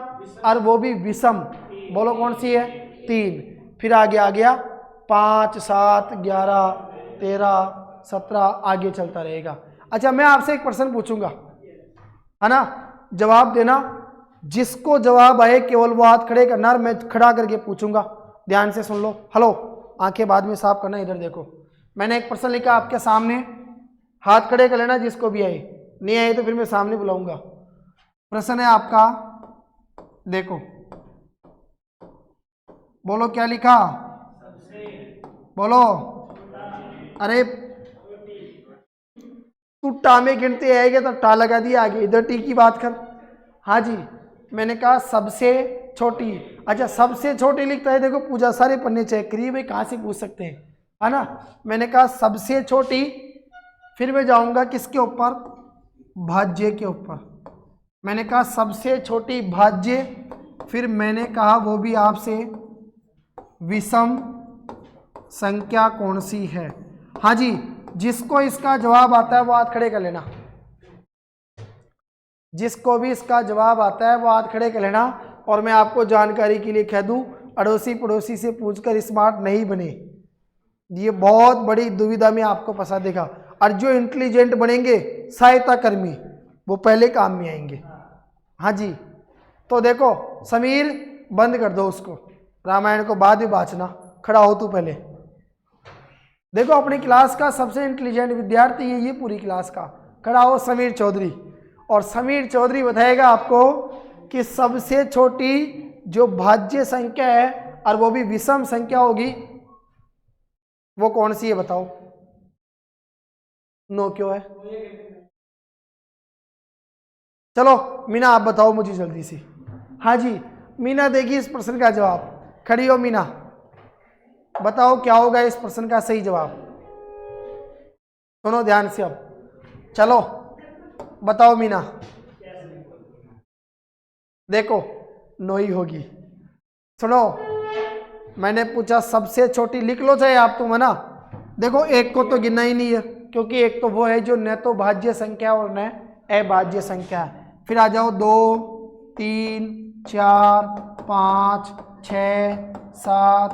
और वो भी विषम, बोलो कौन सी है? 3। फिर आगे आ गया 5, 7, 11, 13, 17, आगे चलता रहेगा। अच्छा, मैं आपसे एक प्रश्न पूछूंगा, है ना? जवाब देना, जिसको जवाब आए केवल वो हाथ खड़े करना, और मैं खड़ा करके पूछूंगा। ध्यान से सुन लो। हेलो, आंखें बाद में साफ करना, इधर देखो। मैंने एक प्रश्न लिखा आपके सामने, हाथ खड़े कर लेना जिसको भी आए, नहीं आए तो फिर मैं सामने बुलाऊंगा। प्रश्न है आपका, देखो, बोलो क्या लिखा? बोलो। अरे तू टा में गिनते आएगा तो टा लगा दिया आगे, इधर टी की बात कर। हाँ जी, मैंने कहा सबसे छोटी। अच्छा, सबसे छोटी लिखता है, देखो पूजा सारे पन्ने चेक करिए भाई, कहाँ से पूछ सकते हैं, है ना? मैंने कहा सबसे छोटी, फिर मैं जाऊंगा किसके ऊपर? भाज्य के ऊपर। मैंने कहा सबसे छोटी भाज्य, फिर मैंने कहा वो भी आपसे विषम संख्या कौन सी है। हाँ जी, जिसको इसका जवाब आता है वो हाथ खड़े कर लेना। जिसको भी इसका जवाब आता है वो हाथ खड़े कर लेना। और मैं आपको जानकारी के लिए कह दूं, अड़ोसी पड़ोसी से पूछकर स्मार्ट नहीं बने, ये बहुत बड़ी दुविधा में आपको फंसा देगा। और जो इंटेलिजेंट बनेंगे सहायता कर्मी, वो पहले काम में आएंगे। हाँ जी, तो देखो समीर, बंद कर दो उसको, रामायण को बाद में बाँचना, खड़ा हो तू पहले। देखो अपनी क्लास का सबसे इंटेलिजेंट विद्यार्थी है ये पूरी क्लास का, खड़ा हो समीर चौधरी। और समीर चौधरी बताएगा आपको कि सबसे छोटी जो भाज्य संख्या है, और वो भी विषम संख्या होगी, वो कौन सी है बताओ? 9 क्यों है? चलो मीना आप बताओ मुझे जल्दी से। हाँ जी, मीना देगी इस प्रश्न का जवाब। खड़ी हो मीना, बताओ क्या होगा इस प्रश्न का सही जवाब? सुनो ध्यान से, अब चलो बताओ मीना। देखो 9 ही होगी। सुनो, मैंने पूछा सबसे छोटी, लिख लो चाहे आप तुम, है ना? देखो एक को तो गिनना ही नहीं है, क्योंकि एक तो वो है जो न तो भाज्य संख्या और न अभाज्य संख्या है। फिर आ जाओ 2, 3, 4, 5, 6, 7,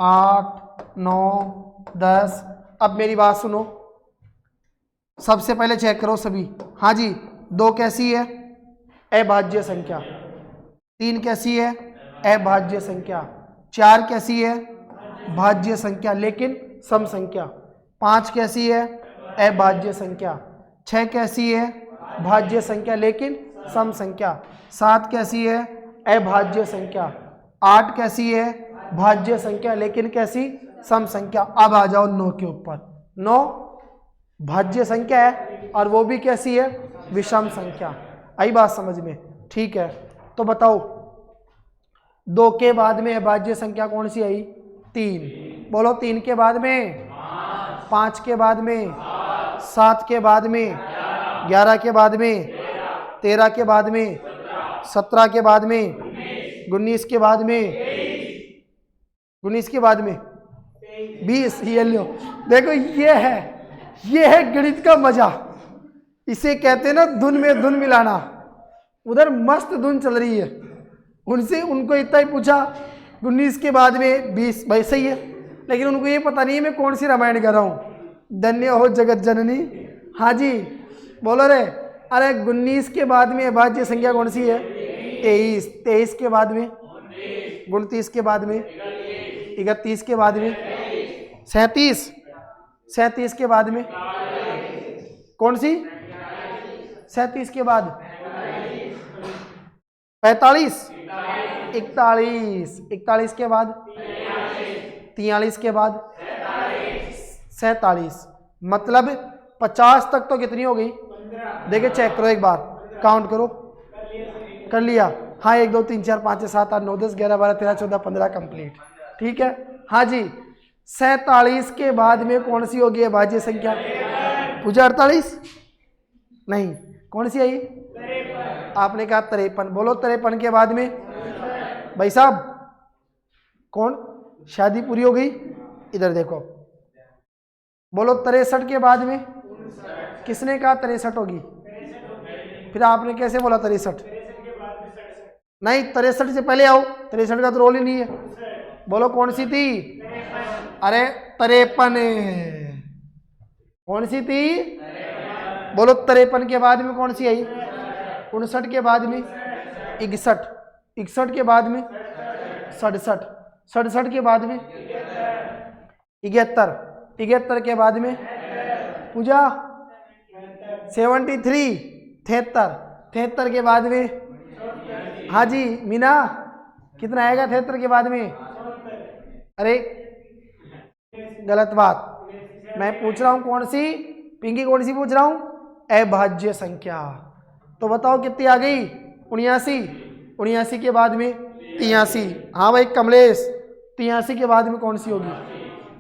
8, 9, 10। अब मेरी बात सुनो, सबसे पहले चेक करो सभी। हाँ जी, 2 कैसी है? अभाज्य संख्या। 3 कैसी है? अभाज्य संख्या। 4 कैसी है? भाज्य संख्या लेकिन सम संख्या। 5 कैसी है? अभाज्य संख्या। 6 कैसी है? भाज्य संख्या लेकिन सम संख्या। 7 कैसी है? अभाज्य संख्या। 8 कैसी है? भाज्य संख्या लेकिन कैसी? सम संख्या। अब आ जाओ 9 के ऊपर। 9 भाज्य संख्या है और वो भी कैसी है? विषम संख्या। आई बात समझ में? ठीक है, तो बताओ 2 के बाद में अभाज्य संख्या कौन सी आई? 3। बोलो 3 के बाद में? 5 के बाद में? 7 के बाद में? 11 के बाद में? 13 के बाद में? 17 के बाद में? 19 के बाद में? 19 के बाद में? 20। ये लो, देखो ये है, ये है गणित का मजा, इसे कहते हैं ना धुन में धुन मिलाना। उधर मस्त धुन चल रही है, उनको इतना ही पूछा 19 के बाद में 20, भाई सही है, लेकिन उनको ये पता नहीं है मैं कौन सी रामायण कर रहा हूँ। धन्य हो जगत जननी। हाँ जी बोलो रे। अरे 19 के बाद में अभाज्य संख्या कौन सी है? 23। 23 के बाद में 29 के बाद में 31 के बाद में 37। 37 के बाद में कौन सी? 37 के बाद 45। 41। 41 के बाद 43 के बाद 47। मतलब 50 तक तो कितनी हो गई? देखिए चेक करो एक बार, काउंट करो। कर लिया? हाँ 1 2 3 4 5 6 7 8 9 10 11 12 13 14 15 कंप्लीट। ठीक है। हाँ जी 47 के बाद में कौन सी होगी अभाज्य संख्या? पूजा 48 नहीं, कौन सी आई? आपने कहा 53। बोलो 53 के बाद में भाई साहब कौन? शादी पूरी हो गई। इधर देखो, बोलो 63 के बाद में किसने कहा 63 होगी? फिर आपने कैसे बोला 63? नहीं 63 से पहले आओ, 63 का तो रोल ही नहीं है। बोलो कौन सी थी? अरे 53। कौन सी थी? बोलो 53 के बाद में कौन सी आई? 59 के बाद में 61। 61 के बाद में 67। 67 के बाद में 71। 71 के बाद में पूजा 73। 73। 73 के बाद में हाँ जी मीना कितना आएगा 73 के बाद में? अरे गलत बात, मैं पूछ रहा हूँ कौन सी? पिंकी कौन सी पूछ रहा हूँ? अभाज्य संख्या। तो बताओ कितनी आ गई? 79। 79 के बाद में 83। हाँ भाई कमलेश 83 के बाद में कौन सी होगी?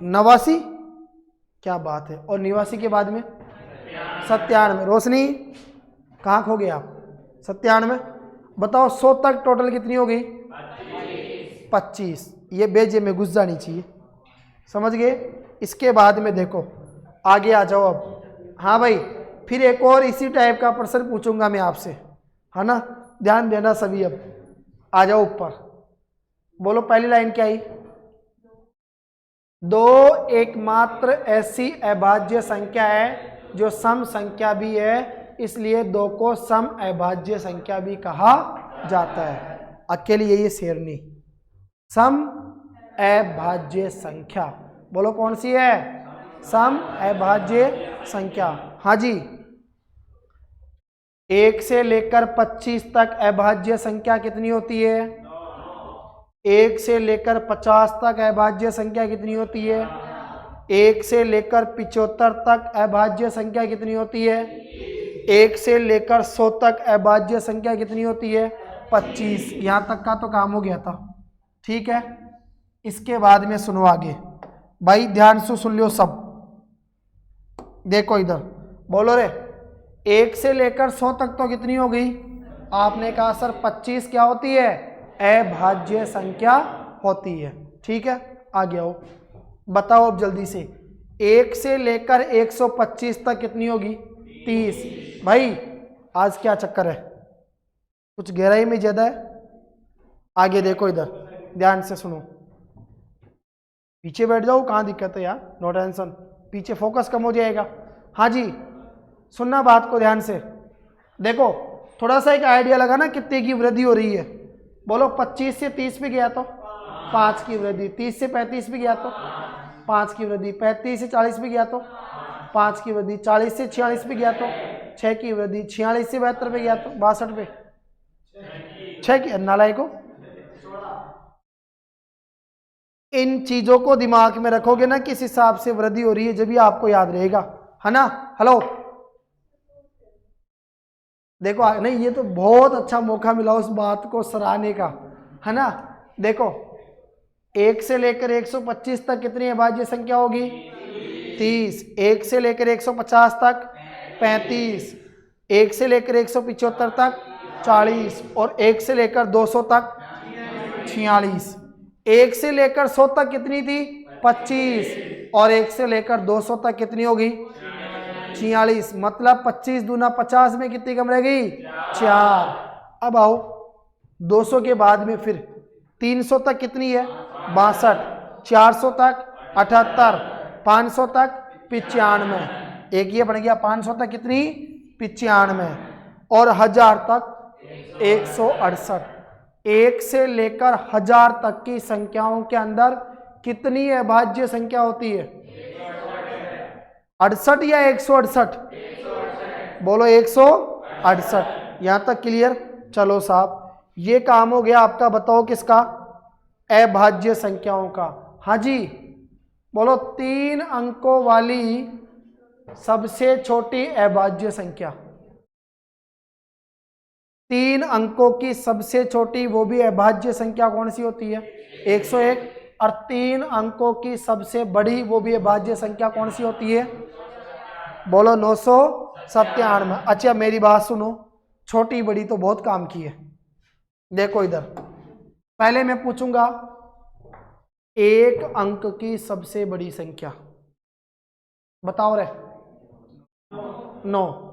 89। क्या बात है। और 89 के बाद में 97। रोशनी कहाँ खो गए आप? 97। बताओ 100 तक टोटल कितनी हो गई? 25। ये बेजे में घुस जानी चाहिए, समझ गए? इसके बाद में देखो आगे आ जाओ अब। हाँ भाई फिर एक और इसी टाइप का प्रश्न पूछूंगा मैं आपसे, है ना? ध्यान देना सभी। अब आ जाओ ऊपर। बोलो पहली लाइन क्या आई? 2 एकमात्र ऐसी अभाज्य संख्या है जो सम संख्या भी है, इसलिए 2 को सम अभाज्य संख्या भी कहा जाता है। अकेले यही शेरनी सम अभाज्य संख्या। बोलो कौन सी है? सम अभाज्य संख्या। हाँ जी 1 से लेकर 25 तक अभाज्य संख्या कितनी होती है? 1 से लेकर 50 तक अभाज्य संख्या कितनी होती है? 1 से लेकर 75 तक अभाज्य संख्या कितनी होती है? 1 से लेकर 100 तक अभाज्य संख्या कितनी होती है? 25। यहाँ तक का तो काम हो गया था। ठीक है। इसके बाद में सुनो आगे भाई, ध्यान से सुन लो सब। देखो इधर, बोलो रे 1 से लेकर 100 तक तो कितनी हो गई? आपने कहा सर 25 क्या होती है? अभाज्य संख्या होती है। ठीक है आगे आओ, बताओ अब जल्दी से। 1 से लेकर 125 तक कितनी होगी? 30। भाई आज क्या चक्कर है? कुछ गहराई में ज्यादा है? आगे देखो इधर, ध्यान से सुनो। पीछे बैठ जाओ, कहाँ दिक्कत है यार? नो टेंशन, पीछे फोकस कम हो जाएगा। हाँ जी सुनना बात को ध्यान से। देखो थोड़ा सा एक आइडिया लगा ना कितने की वृद्धि हो रही है? बोलो 25 से 30 पे गया तो 5 की वृद्धि, 30 से 35 पे गया तो 5 की वृद्धि, 35 से 40 पे गया तो 5 की वृद्धि, 40 से 46 पे गया तो 6 की वृद्धि, 46 से 72 पे गया तो 62 पे 6 की। नालायको, इन चीजों को दिमाग में रखोगे ना किस हिसाब से वृद्धि हो रही है, जब भी आपको याद रहेगा, है ना? हेलो देखो नहीं, ये तो बहुत अच्छा मौका मिला उस बात को सराहने का, है ना? देखो 1 से लेकर 125 तक कितनी अभाज्य संख्या होगी? 30। 1 से लेकर 150 तक 35। 1 से लेकर 175 तक 40 और 1 से लेकर 200 तक 46। 1 से लेकर 100 तक कितनी थी? 25 और 1 से लेकर 200 तक कितनी होगी? 46, मतलब 25 दूना 50 में कितनी कम रह गई? 4। अब आओ 200 के बाद में फिर 300 तक कितनी है? 62, 400 तक 78, 500 तक 95, एक ये बन गया 500 तक कितनी? 95, और 1000 तक 168। 1 से लेकर 1000 तक की संख्याओं के अंदर कितनी अभाज्य संख्या होती है? 68 या 168? बोलो 168। यहां तक क्लियर? चलो साहब, ये काम हो गया आपका। बताओ किसका? अभाज्य संख्याओं का। हाँ जी, बोलो 3 अंकों वाली सबसे छोटी अभाज्य संख्या। 3 अंकों की सबसे छोटी वो भी अभाज्य संख्या कौन सी होती है? 101। और 3 अंकों की सबसे बड़ी वो भी अभाज्य संख्या कौन सी होती है? बोलो 997। अच्छा मेरी बात सुनो, छोटी बड़ी तो बहुत काम की है। देखो इधर, पहले मैं पूछूंगा 1 अंक की सबसे बड़ी संख्या बताओ रे। 9।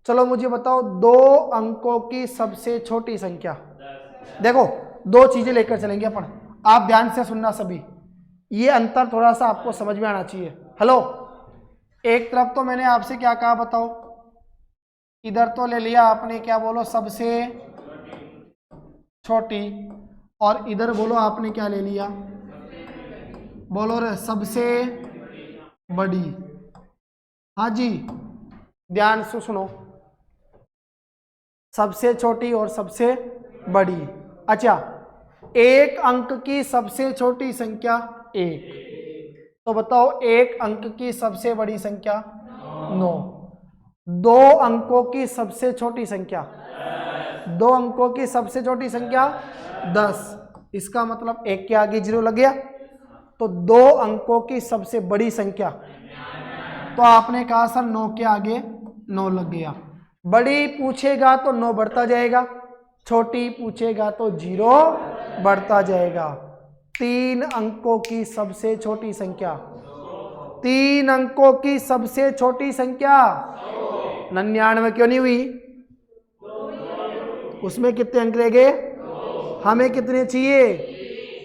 चलो मुझे बताओ 2 अंकों की सबसे छोटी संख्या। देखो 2 चीजें लेकर चलेंगे अपन, आप ध्यान से सुनना सभी, ये अंतर थोड़ा सा आपको समझ में आना चाहिए। हेलो, एक तरफ तो मैंने आपसे क्या कहा बताओ, इधर तो ले लिया आपने क्या, बोलो सबसे छोटी, और इधर बोलो आपने क्या ले लिया? बोलो रे सबसे बड़ी। हाँ जी, ध्यान से सुनो, सबसे छोटी और सबसे बड़ी। अच्छा, 1 अंक की सबसे छोटी संख्या 1, तो बताओ 1 अंक की सबसे बड़ी संख्या 9। 2 अंकों की सबसे छोटी संख्या, 2 अंकों की सबसे छोटी संख्या 10। इसका मतलब 1 के आगे 0 लग गया, तो 2 अंकों की सबसे बड़ी संख्या, तो आपने कहा सर 9 के आगे 9 लग गया। बड़ी पूछेगा तो 9 बढ़ता जाएगा, छोटी पूछेगा तो 0 बढ़ता जाएगा। 3 अंकों की सबसे छोटी संख्या, 3 अंकों की सबसे छोटी संख्या 99 क्यों नहीं हुई? उसमें कितने अंक रह गए? हमें कितने चाहिए?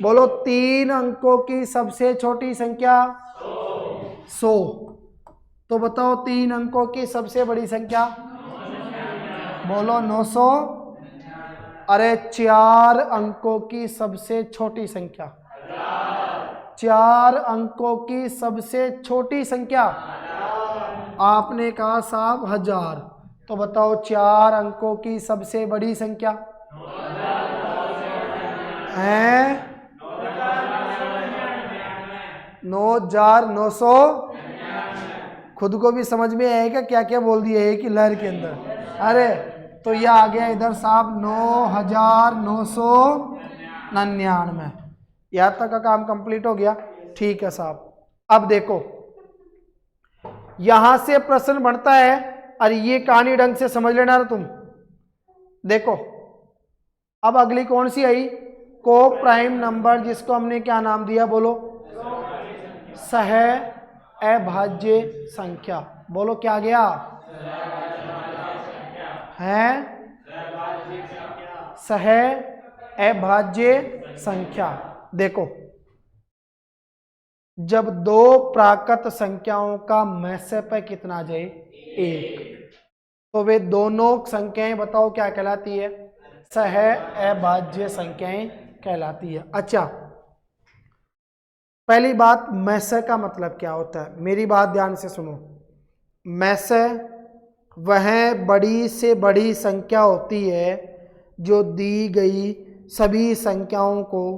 बोलो 3 अंकों की सबसे छोटी संख्या 100। तो बताओ 3 अंकों की सबसे बड़ी संख्या, बोलो 900। अरे 4 अंकों की सबसे छोटी संख्या, 4 अंकों की सबसे छोटी संख्या, आपने कहा साहब 1000। तो बताओ 4 अंकों की सबसे बड़ी संख्या है 9900। खुद को भी समझ में आएगा क्या क्या बोल दिया है कि लहर के अंदर। अरे तो यह आ गया इधर साहब 9999। यहाँ तक का काम कंप्लीट हो गया। ठीक है साहब, अब देखो यहां से प्रश्न बनता है, अरे ये कहानी ढंग से समझ लेना ना तुम। देखो अब अगली कौन सी आई? को प्राइम नंबर, जिसको हमने क्या नाम दिया? बोलो सह अभाज्य संख्या। बोलो क्या गया है? सह अभाज्य संख्या। देखो जब 2 प्राकृत संख्याओं का महत्व कितना आ जाए 1, तो वे दोनों संख्याएं बताओ क्या कहलाती है? सह अभाज्य संख्याएं कहलाती है। अच्छा, पहली बात महत्व का मतलब क्या होता है? मेरी बात ध्यान से सुनो। महत्व वह बड़ी से बड़ी संख्या होती है जो दी गई सभी संख्याओं को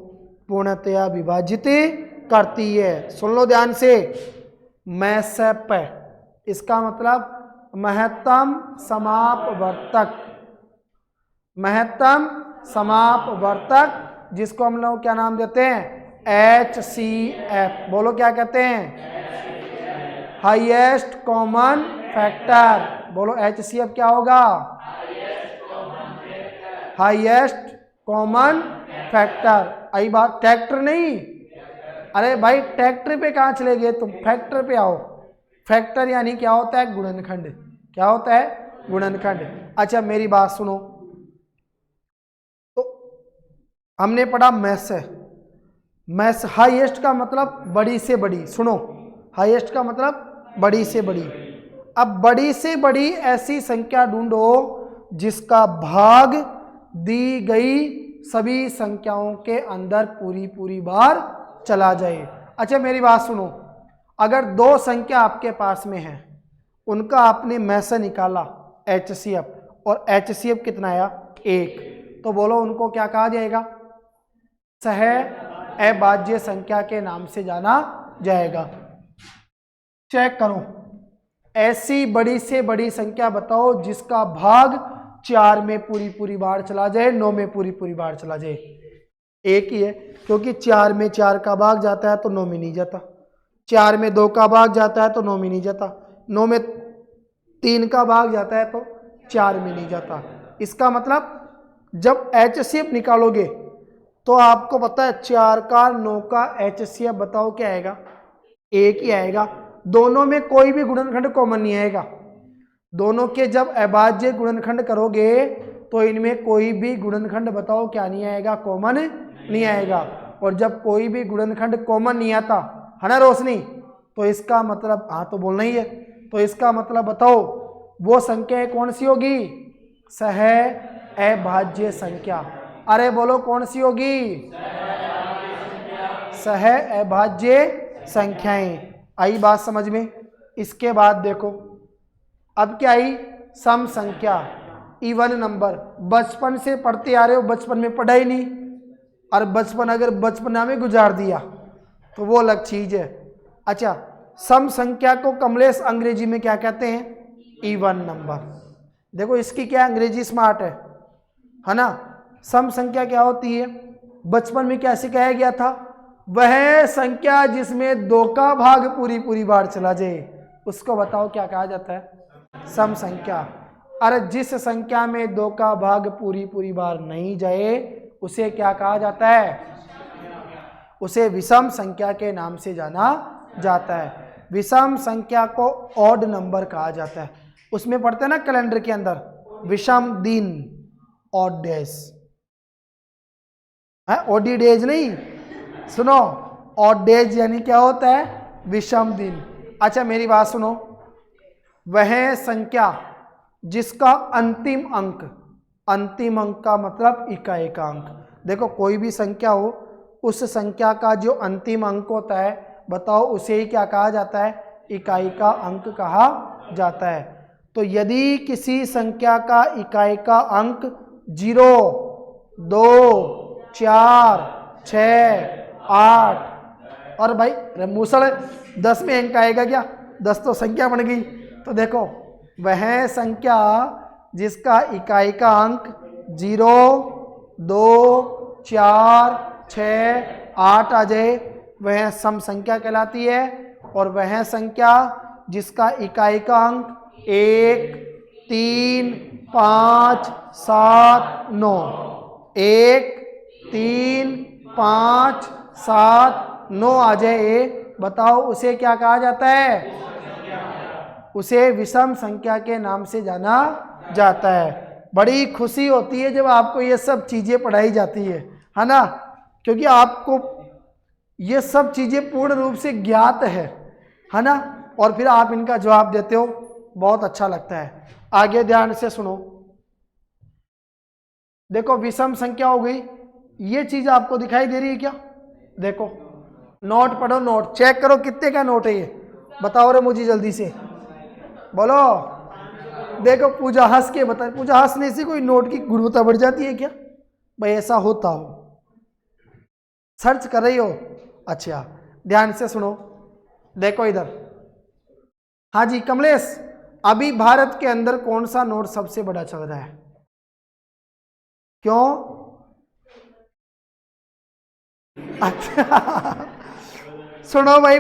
पूर्णतया विभाजित करती है। सुन लो ध्यान से, महत्व, इसका मतलब महत्तम समापवर्तक, महत्तम समापवर्तक, जिसको हम लोग क्या नाम देते हैं? HCF। बोलो क्या कहते हैं? Highest common factor. बोलो HCF क्या होगा? Highest common factor. आई बात, ट्रैक्टर नहीं। अरे भाई ट्रैक्टर पे कहाँ चले गए तुम? फैक्टर पे आओ। फैक्टर यानी क्या होता है? गुणनखंड। क्या होता है? गुणनखंड। अच्छा मेरी बात सुनो, तो हमने पढ़ा मैस है, मैस हाईएस्ट का मतलब बड़ी से बड़ी। सुनो, हाईएस्ट का मतलब बड़ी से बड़ी। अब बड़ी से बड़ी ऐसी संख्या ढूंढो जिसका भाग दी गई सभी संख्याओं के अंदर पूरी पूरी बार चला जाए। अच्छा मेरी बात सुनो, अगर दो संख्या आपके पास में है, उनका आपने में से निकाला HCF, और HCF कितना आया? 1, तो बोलो उनको क्या कहा जाएगा? सह अभाज्य संख्या के नाम से जाना जाएगा। चेक करो, ऐसी बड़ी से बड़ी संख्या बताओ जिसका भाग 4 में पूरी पूरी बार चला जाए, 9 में पूरी पूरी बार चला जाए। एक ही है, क्योंकि 4 में 4 का भाग जाता है तो 9 में नहीं जाता, 4 में 2 का भाग जाता है तो 9 में नहीं जाता, 9 में 3 का भाग जाता है तो 4 में नहीं जाता। इसका मतलब जब HCF निकालोगे तो आपको पता है 4 का 9 का HCF बताओ क्या आएगा? 1 ही आएगा। दोनों में कोई भी गुणनखंड कॉमन नहीं आएगा। दोनों के जब अभाज्य गुणनखंड करोगे तो इनमें कोई भी गुणनखंड बताओ क्या नहीं आएगा? कॉमन नहीं आएगा। और जब कोई भी गुणनखंड कॉमन नहीं आता है ना रोशनी, तो इसका मतलब, हाँ तो बोलना ही है, तो इसका मतलब बताओ वो संख्या कौन सी होगी? सह अभाज्य संख्या। अरे बोलो कौन सी होगी? सह अभाज्य संख्याएं। आई बात समझ में? इसके बाद देखो अब क्या आई? सम संख्या, इवन नंबर। बचपन से पढ़ते आ रहे हो, बचपन में पढ़ा ही नहीं, और बचपन अगर बचपना में गुजार दिया तो वो अलग चीज है। अच्छा, सम संख्या को कमलेश अंग्रेजी में क्या कहते हैं? Even number. देखो इसकी क्या अंग्रेजी स्मार्ट है ना? सम संख्या क्या होती है? बचपन में क्या सिखाया गया था? वह संख्या जिसमें 2 का भाग पूरी पूरी बार चला जाए, उसको बताओ क्या कहा जाता है? सम संख्या। अरे जिस संख्या में 2 का भाग पूरी पूरी बार नहीं जाए उसे क्या कहा जाता है? उसे विषम संख्या के नाम से जाना जाता है। विषम संख्या को ऑड नंबर कहा जाता है। उसमें पढ़ते हैं ना कैलेंडर के अंदर, विषम दिन, ऑड डेज है, ओडी डेज नहीं, सुनो, ऑड डेज यानी क्या होता है? विषम दिन। अच्छा मेरी बात सुनो, वह संख्या जिसका अंतिम अंक, अंतिम अंक का मतलब इकाई का अंक। देखो कोई भी संख्या हो, उस संख्या का जो अंतिम अंक होता है बताओ उसे ही क्या कहा जाता है? इकाई का अंक कहा जाता है। तो यदि किसी संख्या का इकाई का अंक 0, 2, 4, 6, 8, और भाई मूसल 10 में अंक आएगा क्या? 10 तो संख्या बन गई। तो देखो वह संख्या जिसका इकाई का अंक 0, 2, 4, 6, 8 आ जाए वह सम संख्या कहलाती है। और वह संख्या जिसका इकाई का अंक 1, 3, 5, 7, 9, 1, 3, 5, 7, 9 आ जाए बताओ उसे क्या कहा जाता है? उसे विषम संख्या के नाम से जाना जाता है। बड़ी खुशी होती है जब आपको ये सब चीजें पढ़ाई जाती है ना, क्योंकि आपको ये सब चीजें पूर्ण रूप से ज्ञात है ना, और फिर आप इनका जवाब देते हो, बहुत अच्छा लगता है। आगे ध्यान से सुनो, देखो विषम संख्या हो गई, ये चीज आपको दिखाई दे रही है क्या? देखो नोट पढ़ो, नोट चेक करो कितने का नोट है ये, बताओ रे मुझे जल्दी से बोलो। देखो पूजा हंस के बता, पूजा हंसने से कोई नोट की गुणवत्ता बढ़ जाती है क्या? भाई ऐसा होता हो, सर्च कर रही हो? अच्छा ध्यान से सुनो, देखो इधर। हाँ जी कमलेश, अभी भारत के अंदर कौन सा नोट सबसे बड़ा चल रहा है? क्यों? अच्छा सुनो भाई,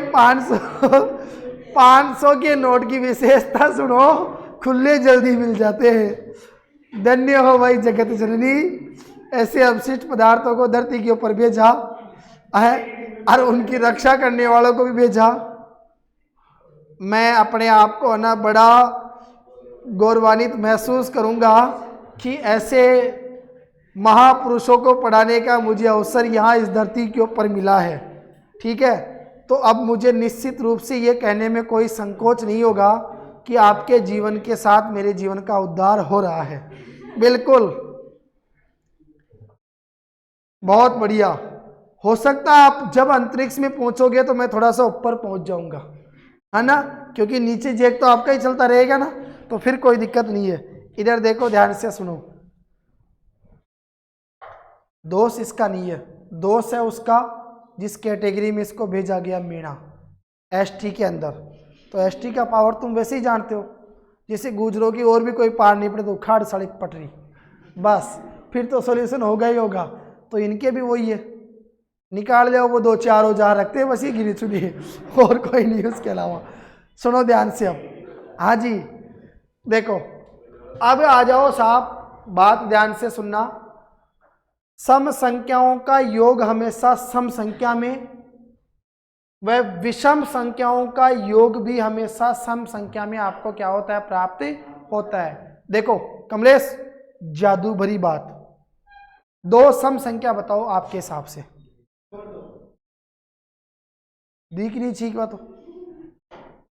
500 के नोट की विशेषता सुनो, खुले जल्दी मिल जाते हैं। धन्य हो भाई जगत जननी, ऐसे अवशिष्ट पदार्थों को धरती के ऊपर भेजा है और उनकी रक्षा करने वालों को भी भेजा। मैं अपने आप को ना बड़ा गौरवान्वित महसूस करूंगा कि ऐसे महापुरुषों को पढ़ाने का मुझे अवसर यहाँ इस धरती के ऊपर मिला है। ठीक है, तो अब मुझे निश्चित रूप से ये कहने में कोई संकोच नहीं होगा कि आपके जीवन के साथ मेरे जीवन का उद्धार हो रहा है। बिल्कुल, बहुत बढ़िया। हो सकता है आप जब अंतरिक्ष में पहुंचोगे तो मैं थोड़ा सा ऊपर पहुंच जाऊंगा, है ना, क्योंकि नीचे जेक तो आपका ही चलता रहेगा ना, तो फिर कोई दिक्कत नहीं है। इधर देखो, ध्यान से सुनो, दोष इसका नहीं है, दोष है उसका जिस कैटेगरी में इसको भेजा गया मीणा, एसटी के अंदर। तो एसटी का पावर तुम वैसे ही जानते हो, जैसे गुजरों की और भी कोई पार नहीं पड़े तो उखाड़ सड़क पटरी, बस फिर तो सॉल्यूशन होगा ही होगा। तो इनके भी वही है, निकाल जाओ वो दो चार औजार रखते हैं, बस ये गिरी चुनी है और कोई नहीं उसके अलावा। सुनो ध्यान से अब। हाँ जी, देखो अब आ जाओ साहब, बात ध्यान से सुनना। सम संख्याओं का योग हमेशा सम संख्या में, वह विषम संख्याओं का योग भी हमेशा सम संख्या में आपको क्या होता है, प्राप्त होता है। देखो कमलेश, जादू भरी बात, दो सम संख्या बताओ आपके हिसाब से। दिख नहीं ठीक बात,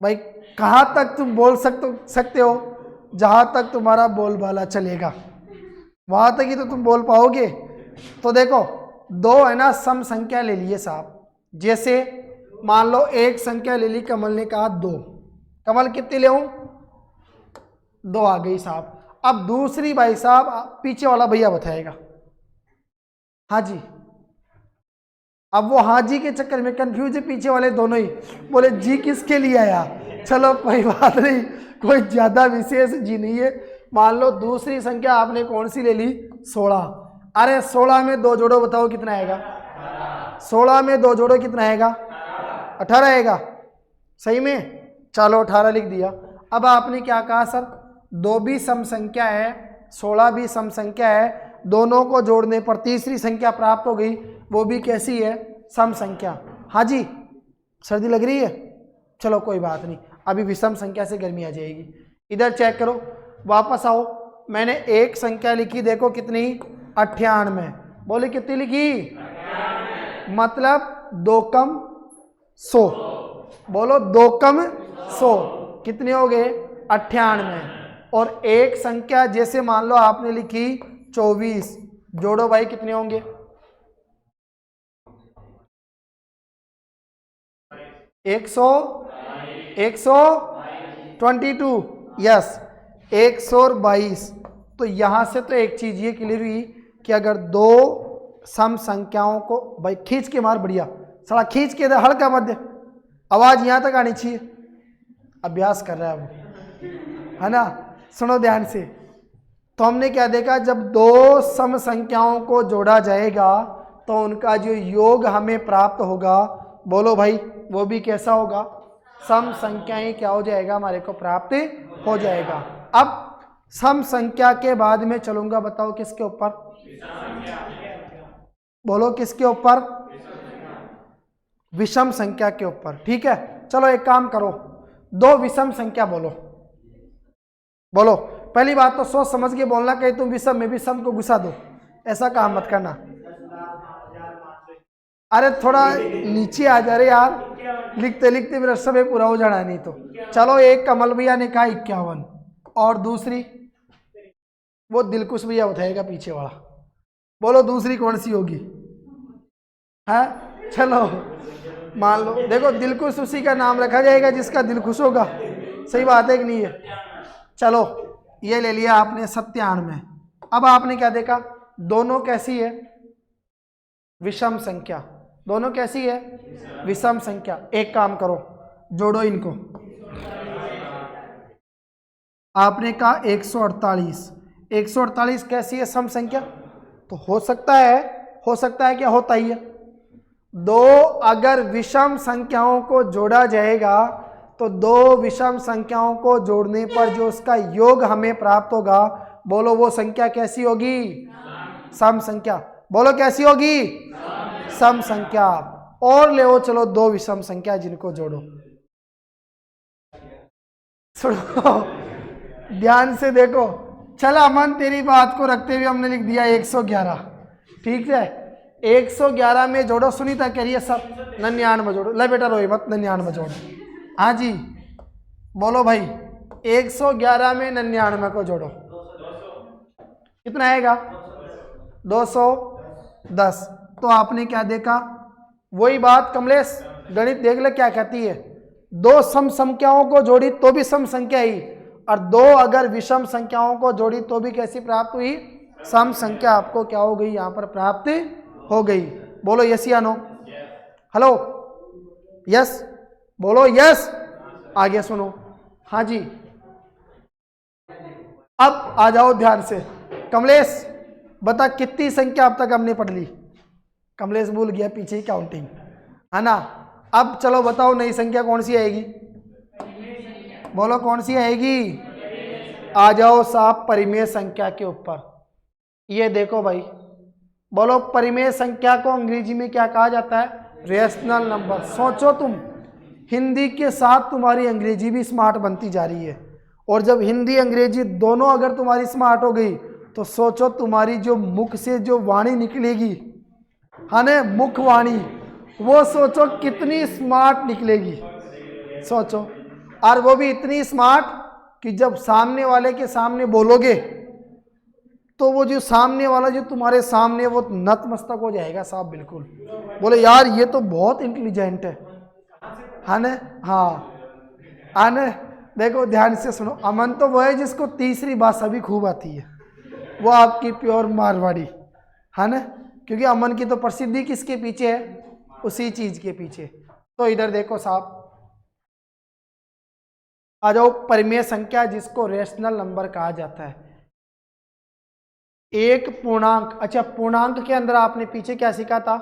भाई कहाँ तक तुम बोल सकते हो, जहां तक तुम्हारा बोलबाला चलेगा वहां तक ही तो तुम बोल पाओगे। तो देखो दो है ना, सम संख्या ले लिए साहब। जैसे मान लो एक संख्या ले ली, कमल ने कहा दो, कमल कितनी ले, दो आ गई साहब। अब दूसरी भाई साहब पीछे वाला भैया बताएगा, हाँ जी। अब वो हाँ जी के चक्कर में कंफ्यूज है, पीछे वाले दोनों ही बोले जी किसके लिए आया। चलो कोई बात नहीं, कोई ज्यादा विशेष जी नहीं है। मान लो दूसरी संख्या आपने कौन सी ले ली, 16। अरे 16 में दो जोड़ो, बताओ कितना आएगा, 16 में दो जोड़ो कितना आएगा, 18 आएगा। सही में, चलो 18 लिख दिया। अब आपने क्या कहा सर, दो भी सम संख्या है, 16 भी सम संख्या है, दोनों को जोड़ने पर तीसरी संख्या प्राप्त हो गई, वो भी कैसी है, सम संख्या। हाँ जी, सर्दी लग रही है, चलो कोई बात नहीं, अभी विषम संख्या से गर्मी आ जाएगी। इधर चेक करो, वापस आओ, मैंने एक संख्या लिखी, देखो कितनी, 98। बोले कितनी लिखी, मतलब 2 कम 100, बोलो 2 कम 100 कितने हो गए, 98। और एक संख्या जैसे मान लो आपने लिखी 24, जोड़ो भाई कितने होंगे, 122, यस 122। तो यहां से तो एक चीज ये क्लियर हुई कि अगर दो सम संख्याओं को, भाई खींच के मार, बढ़िया साला खींच के दे, हल्का मत दे, आवाज यहां तक आनी चाहिए, अभ्यास कर रहा है वो, है ना। सुनो ध्यान से, तो हमने क्या देखा, जब दो सम संख्याओं को जोड़ा जाएगा तो उनका जो योग हमें प्राप्त होगा, बोलो भाई वो भी कैसा होगा, सम संख्याएं क्या हो जाएगा, हमारे को प्राप्त हो जाएगा। अब सम संख्या के बाद में चलूंगा, बताओ किसके ऊपर, बोलो किसके ऊपर, विषम संख्या के ऊपर। ठीक है, चलो एक काम करो, दो विषम संख्या बोलो, बोलो। पहली बात तो सोच समझ के बोलना, कहीं तुम विषम में विषम को घुसा दो, ऐसा काम मत करना। अरे थोड़ा नीचे आ जा रहे यार, लिखते लिखते मेरा समय पूरा हो जाना, नहीं तो। चलो एक कमल भैया ने कहा 51, और दूसरी वो दिलकुश भैया बताएगा पीछे वाला, बोलो दूसरी कौन सी होगी, है। चलो मान लो, देखो दिलकुश उसी का नाम रखा जाएगा जिसका दिल खुश होगा, सही बात है कि नहीं है। चलो ये ले लिया आपने 97। अब आपने क्या देखा, दोनों कैसी है, विषम संख्या, दोनों कैसी है, विषम संख्या। एक काम करो, जोड़ो इनको। आपने कहा 148, 148 कैसी है, सम संख्या। तो हो सकता है क्या, होता ही है। दो अगर विषम संख्याओं को जोड़ा जाएगा तो दो विषम संख्याओं को जोड़ने पर जो उसका योग हमें प्राप्त होगा, बोलो वो संख्या कैसी होगी, सम संख्या। बोलो कैसी होगी, सम संख्या। और ले चलो दो विषम संख्या जिनको जोड़ो, सुनो ध्यान से देखो। चला अमन, तेरी बात को रखते हुए हमने लिख दिया 111, ठीक है। 111 में जोड़ो, सुनीता कह रही है सब 99 जोड़ो। ले बेटा रोई मत, 99 जोड़ो। हाँ जी बोलो भाई, 111 में 99 को जोड़ो, कितना आएगा? 210। तो आपने क्या देखा? वही बात कमलेश, गणित देख ले क्या कहती है। दो सम संख्याओं को जोड़ी तो भी सम संख्या ही, और दो अगर विषम संख्याओं को जोड़ी तो भी कैसी प्राप्त हुई? सम संख्या आपको क्या हो गई? यहाँ पर प्राप्त हो गई। बोलो यस या नो? हेलो यस बोलो, यस। आगे सुनो। हाँ जी अब आ जाओ ध्यान से। कमलेश बता कितनी संख्या अब तक हमने पढ़ ली? कमलेश भूल गया पीछे ही काउंटिंग, है ना। अब चलो बताओ नई संख्या कौन सी आएगी? बोलो कौन सी आएगी? आ जाओ साहब परिमेय संख्या के ऊपर। ये देखो भाई, बोलो परिमेय संख्या को अंग्रेजी में क्या कहा जाता है? Rational number. सोचो तुम, हिंदी के साथ तुम्हारी अंग्रेजी भी स्मार्ट बनती जा रही है, और जब हिंदी अंग्रेजी दोनों अगर तुम्हारी स्मार्ट हो गई तो सोचो तुम्हारी जो मुख से जो वाणी निकलेगी, है ना, मुख वाणी, वो सोचो कितनी स्मार्ट निकलेगी। सोचो, और वो भी इतनी स्मार्ट कि जब सामने वाले के सामने बोलोगे तो वो जो सामने वाला जो तुम्हारे सामने वो नतमस्तक हो जाएगा साहब, बिल्कुल बोले यार ये तो बहुत इंटेलिजेंट है ना। हाँ आने देखो ध्यान से सुनो। अमन तो वो है जिसको तीसरी भाषा भी खूब आती है, वो आपकी प्योर मारवाड़ी, है ना, क्योंकि अमन की तो प्रसिद्धि किसके पीछे है? उसी चीज के पीछे। तो इधर देखो साहब, आ जाओ परिमेय संख्या जिसको रेशनल नंबर कहा जाता है। एक पूर्णांक, अच्छा पूर्णांक के अंदर आपने पीछे क्या सीखा था?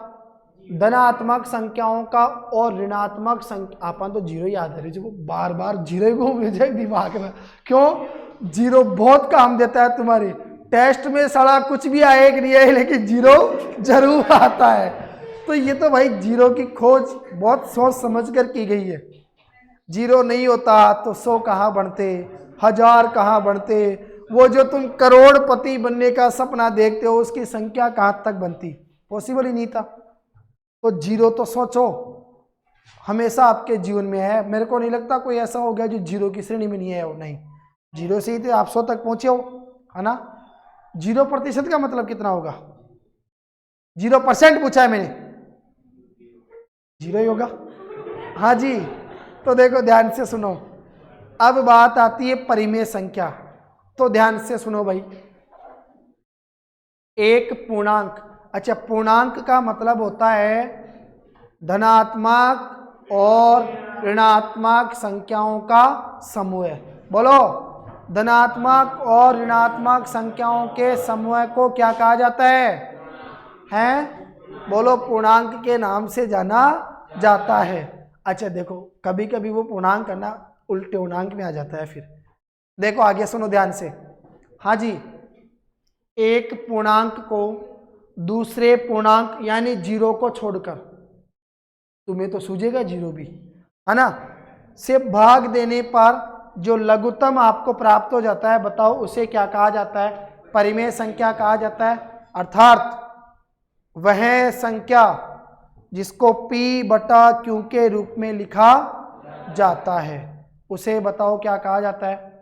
धनात्मक संख्याओं का और ऋणात्मक संख्या। अपन तो जीरो याद है, जो बार बार जीरो ही घूम जाए दिमाग में। क्यों? जीरो बहुत काम देता है तुम्हारे टेस्ट में, साला कुछ भी आए कि नहीं आए लेकिन जीरो जरूर आता है। तो ये तो भाई जीरो की खोज बहुत सोच समझ कर की गई है। जीरो नहीं होता तो 100 कहाँ बनते, 1000 कहाँ बनते, वो जो तुम करोड़पति बनने का सपना देखते हो उसकी संख्या कहाँ तक बनती? पॉसिबल ही नहीं था। तो जीरो तो सोचो हमेशा आपके जीवन में है। मेरे को नहीं लगता कोई ऐसा हो गया जो जीरो की श्रेणी में नहीं है। नहीं, जीरो से ही तो आप 100 तक पहुंचे हो, है ना। 0% का मतलब कितना होगा? 0% पूछा है मैंने, जीरो ही होगा। हाँ जी, तो देखो ध्यान से सुनो, अब बात आती है परिमेय संख्या। तो ध्यान से सुनो भाई, एक पूर्णांक, अच्छा पूर्णांक का मतलब होता है धनात्मक और ऋणात्मक संख्याओं का समूह। बोलो, धनात्मक और ऋणात्मक संख्याओं के समूह को क्या कहा जाता है? हैं? बोलो, पूर्णांक के नाम से जाना जाता है। अच्छा देखो, कभी कभी वो पूर्णांक करना उल्टे पूर्णांक में आ जाता है। फिर देखो आगे सुनो ध्यान से। हाँ जी, एक पूर्णांक को दूसरे पूर्णांक यानी जीरो को छोड़कर, तुम्हें तो सूझेगा जीरो भी, है ना, से भाग देने पर जो लघुत्तम आपको प्राप्त हो जाता है, बताओ उसे क्या कहा जाता है? परिमेय संख्या कहा जाता है। अर्थात वह संख्या जिसको P/Q के रूप में लिखा जाता है उसे बताओ क्या कहा जाता है?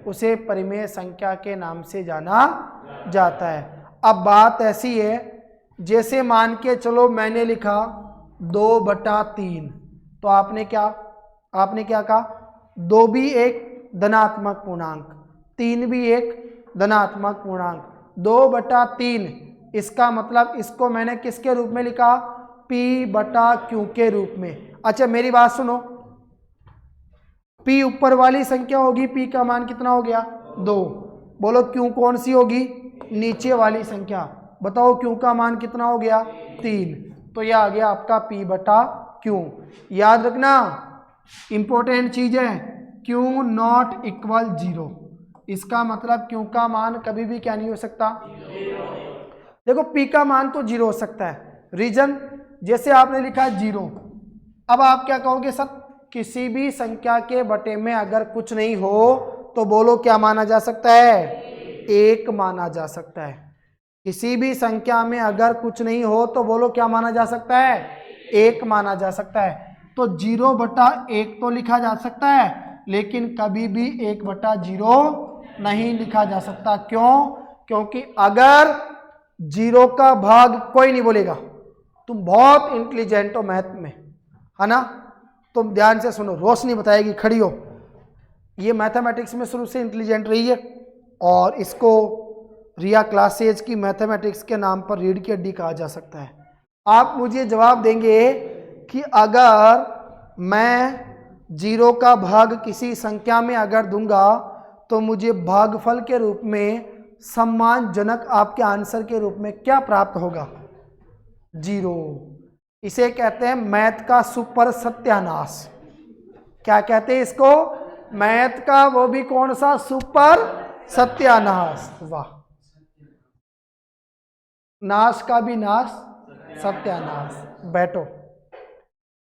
उसे परिमेय संख्या के नाम से जाना जाता है। अब बात ऐसी है, जैसे मान के चलो मैंने लिखा 2/3, तो आपने क्या कहा? 2 भी एक धनात्मक पूर्णांक, 3 भी एक धनात्मक पूर्णांक। 2/3 इसका मतलब इसको मैंने किसके रूप में लिखा? P/Q के रूप में। अच्छा मेरी बात सुनो, P ऊपर वाली संख्या होगी, P का मान कितना हो गया? 2। बोलो Q कौन सी होगी? नीचे वाली संख्या। बताओ Q का मान कितना हो गया? 3। तो यह आ गया आपका P/Q। याद रखना इंपॉर्टेंट चीज है, Q नॉट इक्वल 0। इसका मतलब Q का मान कभी भी क्या नहीं हो सकता? देखो P का मान तो 0 हो सकता है। रीजन, जैसे आपने लिखा है 0, अब आप क्या कहोगे? सर किसी भी संख्या के बटे में अगर कुछ नहीं हो तो बोलो क्या माना जा सकता है? एक माना जा सकता है। किसी भी संख्या में अगर कुछ नहीं हो तो बोलो क्या माना जा सकता है? एक माना जा सकता है। तो 0/1 तो लिखा जा सकता है, लेकिन कभी भी 1/0 नहीं लिखा जा सकता। क्यों? क्योंकि अगर 0 का भाग, कोई नहीं बोलेगा, तुम बहुत इंटेलिजेंट हो मैथ में, है ना? तुम ध्यान से सुनो, रोशनी बताएगी, खड़ी हो। ये मैथमेटिक्स में शुरू से इंटेलिजेंट रही है और इसको रिया क्लासेज की मैथमेटिक्स के नाम पर रीढ़ की हड्डी कहा जा सकता है। आप मुझे जवाब देंगे कि अगर मैं 0 का भाग किसी संख्या में अगर दूंगा तो मुझे भागफल के रूप में सम्मानजनक आपके आंसर के रूप में क्या प्राप्त होगा? 0। इसे कहते हैं मैथ का सुपर सत्यानाश। क्या कहते हैं इसको? मैथ का वो भी कौन सा? सुपर सत्यानाश। वाह, नाश का भी नाश, सत्यानाश। बैठो।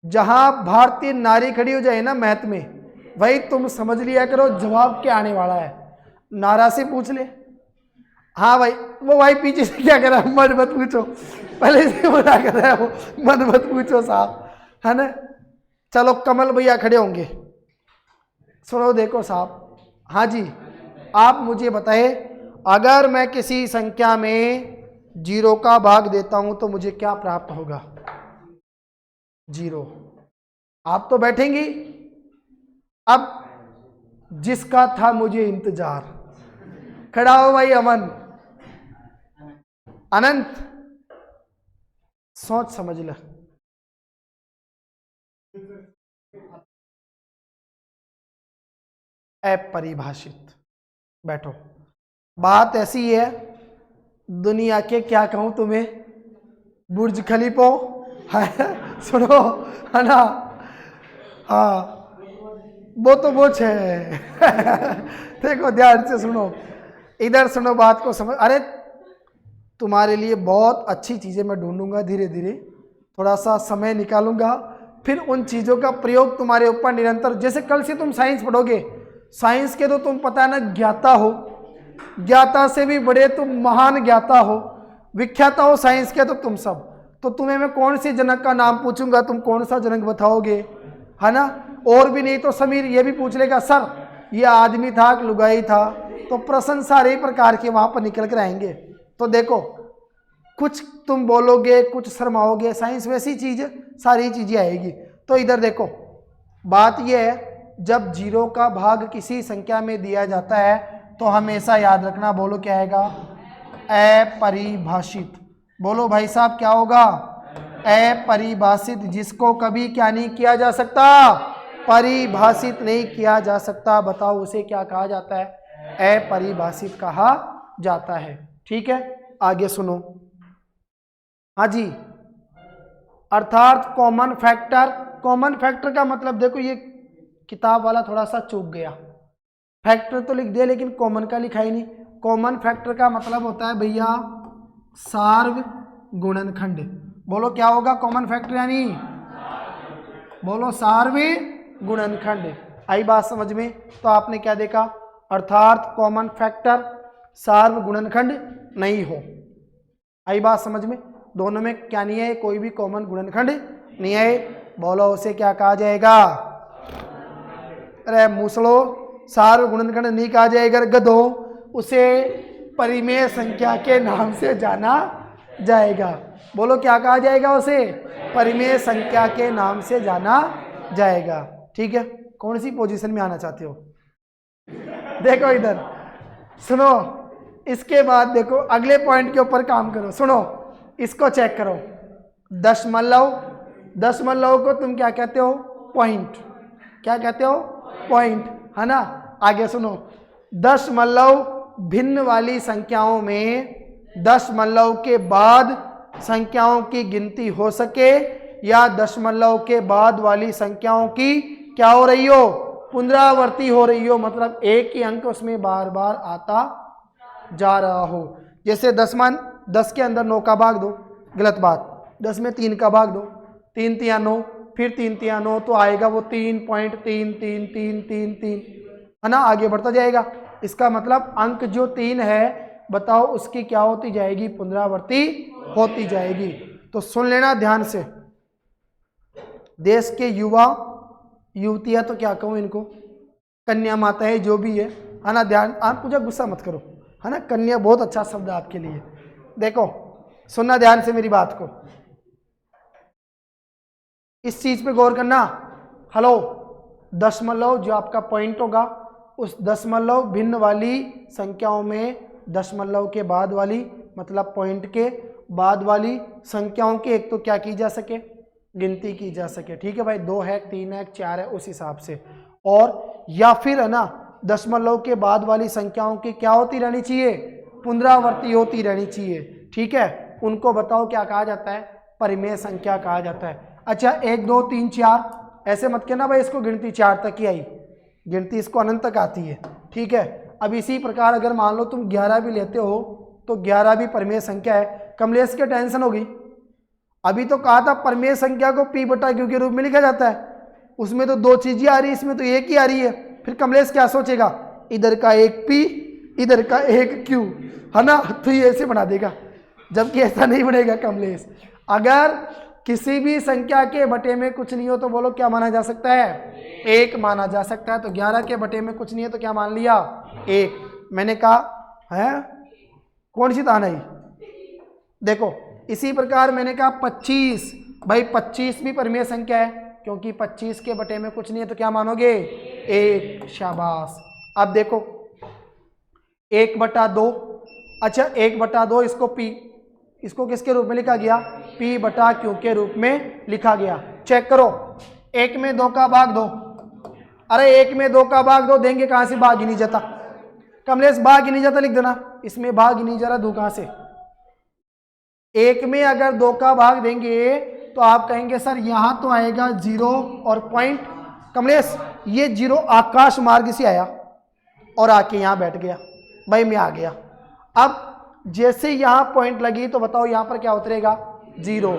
जहां भारतीय नारी खड़ी हो जाए ना मैथ में, वही तुम समझ लिया करो जवाब क्या आने वाला है। नारा से पूछ ले। हाँ भाई, वो भाई पीछे से क्या कर रहा है? मन मत पूछो, पहले से मना कर रहा है वो, मन मत पूछो साहब, है ना? चलो कमल भैया खड़े होंगे। सुनो देखो साहब, हाँ जी, आप मुझे बताए अगर मैं किसी संख्या में 0 का भाग देता हूं तो मुझे क्या प्राप्त होगा? 0। आप तो बैठेंगी। अब जिसका था मुझे इंतजार, खड़ा हो भाई अमन, अनंत, सोच समझ ले। अपरिभाषित। बैठो। बात ऐसी है, दुनिया के क्या कहूं तुम्हें, बुर्ज खलीफा है, सुनो, है ना? हाँ, वो तो वो है। देखो ध्यान से सुनो, इधर सुनो, बात को समझ। अरे तुम्हारे लिए बहुत अच्छी चीजें मैं ढूंढूंगा, धीरे धीरे थोड़ा सा समय निकालूंगा, फिर उन चीजों का प्रयोग तुम्हारे ऊपर निरंतर। जैसे कल से तुम साइंस पढ़ोगे, साइंस के तो तुम पता ना ज्ञाता हो, ज्ञाता से भी बड़े तुम महान ज्ञाता हो, विख्याता हो साइंस के तो तुम सब। तो तुम्हें मैं कौन से जनक का नाम पूछूंगा, तुम कौन सा जनक बताओगे, है ना? और भी नहीं तो समीर ये भी पूछ लेगा, सर ये आदमी था कि लुगाई था? तो प्रश्न सारे प्रकार के वहां पर निकल कर आएंगे। तो देखो, कुछ तुम बोलोगे, कुछ शर्माओगे, साइंस वैसी चीज, सारी चीजें आएगी। तो इधर देखो, बात यह है, जब 0 का भाग किसी संख्या में दिया जाता है तो हमेशा याद रखना, बोलो क्या आएगा? अपरिभाषित। बोलो भाई साहब क्या होगा? अपरिभाषित, जिसको कभी क्या नहीं किया जा सकता? परिभाषित नहीं किया जा सकता। बताओ उसे क्या कहा जाता है? अपरिभाषित कहा जाता है। ठीक है, आगे सुनो। हाँ जी, अर्थात कॉमन फैक्टर। कॉमन फैक्टर का मतलब देखो, ये किताब वाला थोड़ा सा चूक गया, फैक्टर तो लिख दिया लेकिन कॉमन का लिखा ही नहीं। कॉमन फैक्टर का मतलब होता है भैया सार्व गुणनखंड। बोलो क्या होगा कॉमन फैक्टर? यानी बोलो सार्व गुणनखंड। आई बात समझ में? तो आपने क्या देखा? अर्थात कॉमन फैक्टर सार्व गुणनखंड नहीं हो। आई बात समझ में? दोनों में क्या नहीं है? कोई भी कॉमन गुणनखंड नहीं है। बोलो उसे क्या कहा जाएगा? अरे मूसलो, सार्व गुणनखंड नहीं कहा जाएगा गधो, उसे परिमेय संख्या के नाम से जाना जाएगा। बोलो क्या कहा जाएगा? उसे परिमेय संख्या के नाम से जाना जाएगा। ठीक है, कौन सी पोजीशन में आना चाहते हो? देखो इधर सुनो, इसके बाद देखो अगले पॉइंट के ऊपर काम करो। सुनो, इसको चेक करो। दशमलव, दशमलव को तुम क्या कहते हो? पॉइंट। क्या कहते हो? पॉइंट, है ना? आगे सुनो, दशमलव भिन्न वाली संख्याओं में दशमलव के बाद संख्याओं की गिनती हो सके या दशमलव के बाद वाली संख्याओं की क्या हो रही हो? पुनरावर्ती हो रही हो, मतलब एक ही अंक उसमें बार बार आता जा रहा हो। जैसे 10 के अंदर 9 का भाग दो, गलत बात। 10 में 3 का भाग दो, 3 तिया 9, फिर 3 3 9 तो आएगा वो 3.333333 है ना, आगे बढ़ता जाएगा। इसका मतलब अंक जो 3 है बताओ उसकी क्या होती जाएगी, पुनरावृत्ति होती जाएगी। तो सुन लेना ध्यान से, देश के युवा युवतियां तो क्या कहूँ इनको, कन्या माता है जो भी है ना, ध्यान, आप मुझे गुस्सा मत करो है ना, कन्या बहुत अच्छा शब्द है आपके लिए। देखो सुनना ध्यान से मेरी बात को, इस चीज पे गौर करना। हेलो, दशमलव जो आपका पॉइंट होगा उस दशमलव भिन्न वाली संख्याओं में दशमलव के बाद वाली मतलब पॉइंट के बाद वाली संख्याओं की एक तो क्या की जा सके, गिनती की जा सके। ठीक है भाई, 2 है 3 है 4 है उस हिसाब से, और या फिर है ना दशमलव के बाद वाली संख्याओं की क्या होती रहनी चाहिए, पुनरावृत्ति होती रहनी चाहिए। ठीक है, उनको बताओ क्या कहा जाता है, परिमेय संख्या कहा जाता है। अच्छा 1 2 3 4 ऐसे मत कहना भाई इसको गिनती 4 तक ही आई, गिनती इसको अनंत तक आती है। ठीक है, अब इसी प्रकार अगर मान लो तुम 11 भी लेते हो तो 11 भी परिमेय संख्या है। कमलेश के टेंशन होगी, अभी तो कहा था परिमेय संख्या को p बटा q के रूप में लिखा जाता है, उसमें तो 2 चीजें आ रही है, इसमें तो एक ही आ रही है। फिर कमलेश क्या सोचेगा, इधर का एक p इधर का एक q है ना, तो ये ऐसे बना देगा, जबकि ऐसा नहीं बनेगा कमलेश। अगर किसी भी संख्या के बटे में कुछ नहीं हो तो बोलो क्या माना जा सकता है, 1 माना जा सकता है। तो 11 के बटे में कुछ नहीं है तो क्या मान लिया, 1। मैंने कहा है कौन सी तान आई, देखो इसी प्रकार मैंने कहा 25, भाई 25 भी परिमेय संख्या है क्योंकि 25 के बटे में कुछ नहीं है तो क्या मानोगे, 1। शाबाश। अब देखो 1/2, अच्छा 1/2 इसको p, इसको किसके रूप में लिखा गया, p बटा q के रूप में लिखा गया। चेक करो, 1 में 2 का भाग 2, अरे 1 में 2 का भाग 2 देंगे कहां से, भाग ही नहीं जाता। कमलेश भाग ही नहीं जाता लिख देना, इसमें भाग ही नहीं जा रहा, दो कहां से। 1 में अगर 2 का भाग देंगे तो आप कहेंगे सर यहां तो आएगा 0 और पॉइंट। कमलेश ये 0 आकाश मार्ग से आया और आके यहां बैठ गया, भाई मैं आ गया। अब जैसे यहां पॉइंट लगी तो बताओ यहां पर क्या उतरेगा, 0।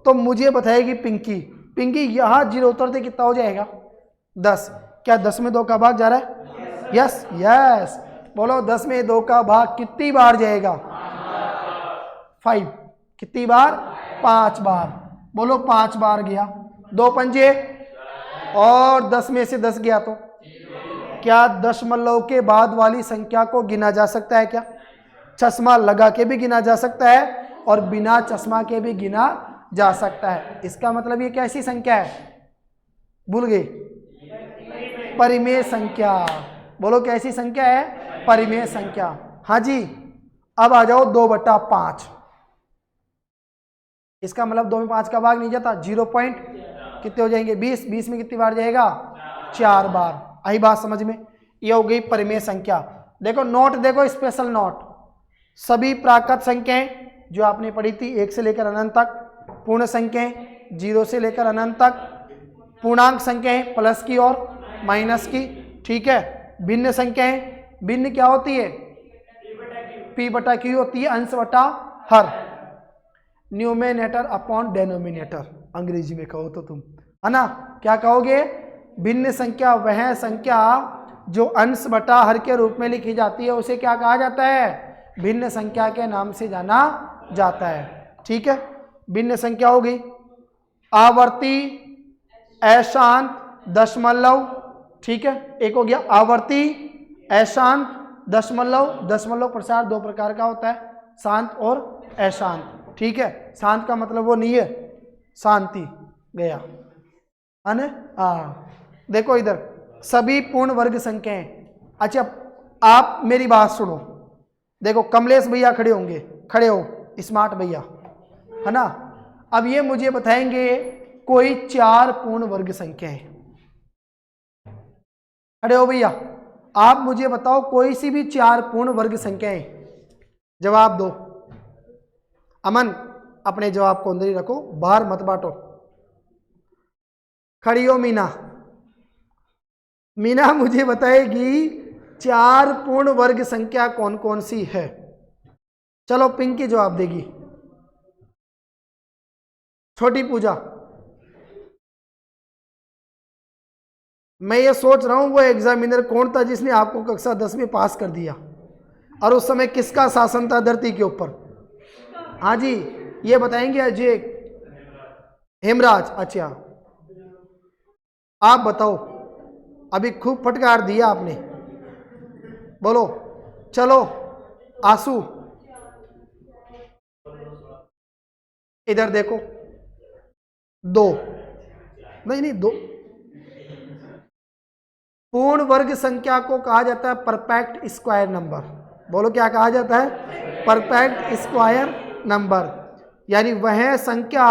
तो मुझे बताएगी पिंकी, पिंकी यहां 0 उतरते कितना हो जाएगा, 10। क्या 10 में 2 का भाग जा रहा है, यस यस, बोलो 10 में 2 का भाग कितनी बार जाएगा, 5। कितनी बार, 5 बार, बोलो 5 बार गया, 2 पंजे और 10 में से 10 गया तो क्या दशमलव के बाद वाली संख्या को गिना जा सकता है क्या, चश्मा लगा के भी गिना जा सकता है और बिना चश्मा के भी गिना जा सकता है। इसका मतलब ये कैसी संख्या है, भूल गए, परिमेय संख्या। बोलो कैसी संख्या है, परिमेय संख्या। हाँ जी, अब आ जाओ 2/5, इसका मतलब 2 में 5 का भाग नहीं जाता, 0 पॉइंट कितने हो जाएंगे, 20। 20 में कितनी बार जाएगा, 4 बार। आई बात समझ में, ये हो गई परिमेय संख्या। देखो नोट, देखो स्पेशल नोट, सभी प्राकृत संख्याएं जो आपने पढ़ी थी 1 से लेकर अनंत तक, पूर्ण संख्याएं 0 से लेकर अनंत तक, पूर्णांक संख्याएं प्लस की और माइनस की। ठीक है, भिन्न संख्याएं, भिन्न क्या होती है, p बटा q होती है, अंश बटा हर, न्यूमिनेटर अपॉन डेनोमिनेटर अंग्रेजी में कहो तो तुम, है ना। क्या कहोगे, भिन्न संख्या वह संख्या जो अंश बटा हर के रूप में लिखी जाती है उसे क्या कहा जाता है, भिन्न संख्या के नाम से जाना जाता है। ठीक है, भिन्न संख्या हो गई, आवर्ती, अशांत, दशमलव। ठीक है, एक हो गया आवर्ती, अशांत, दशमलव। दशमलव प्रसार 2 प्रकार का होता है, शांत और अशांत। ठीक है, शांत का मतलब वो नहीं है शांति गया, है ना। हाँ देखो इधर सभी पूर्ण वर्ग संख्याएं। अच्छा आप मेरी बात सुनो, देखो कमलेश भैया खड़े होंगे, खड़े हो स्मार्ट भैया, है ना। अब ये मुझे बताएंगे कोई 4 पूर्ण वर्ग संख्याएं, खड़े हो भैया, आप मुझे बताओ कोई सी भी 4 पूर्ण वर्ग संख्याएं, जवाब दो। अमन अपने जवाब को अंदर ही रखो, बाहर मत बांटो। खड़ी हो मीना, मीना मुझे बताएगी 4 पूर्ण वर्ग संख्या कौन कौन सी है। चलो पिंकी जवाब देगी, छोटी पूजा, मैं ये सोच रहा हूँ वो एग्जामिनर कौन था जिसने आपको कक्षा 10 में पास कर दिया, और उस समय किसका शासन था धरती के ऊपर? हाँ जी, ये बताएंगे अजय? हेमराज। अच्छा, आप बताओ, अभी खूब फटकार दिया आपने, बोलो। चलो आंसू, इधर देखो, दो, नहीं नहीं दो। पूर्ण वर्ग संख्या को कहा जाता है परफेक्ट स्क्वायर नंबर। बोलो क्या कहा जाता है? परफेक्ट स्क्वायर नंबर, यानी वह संख्या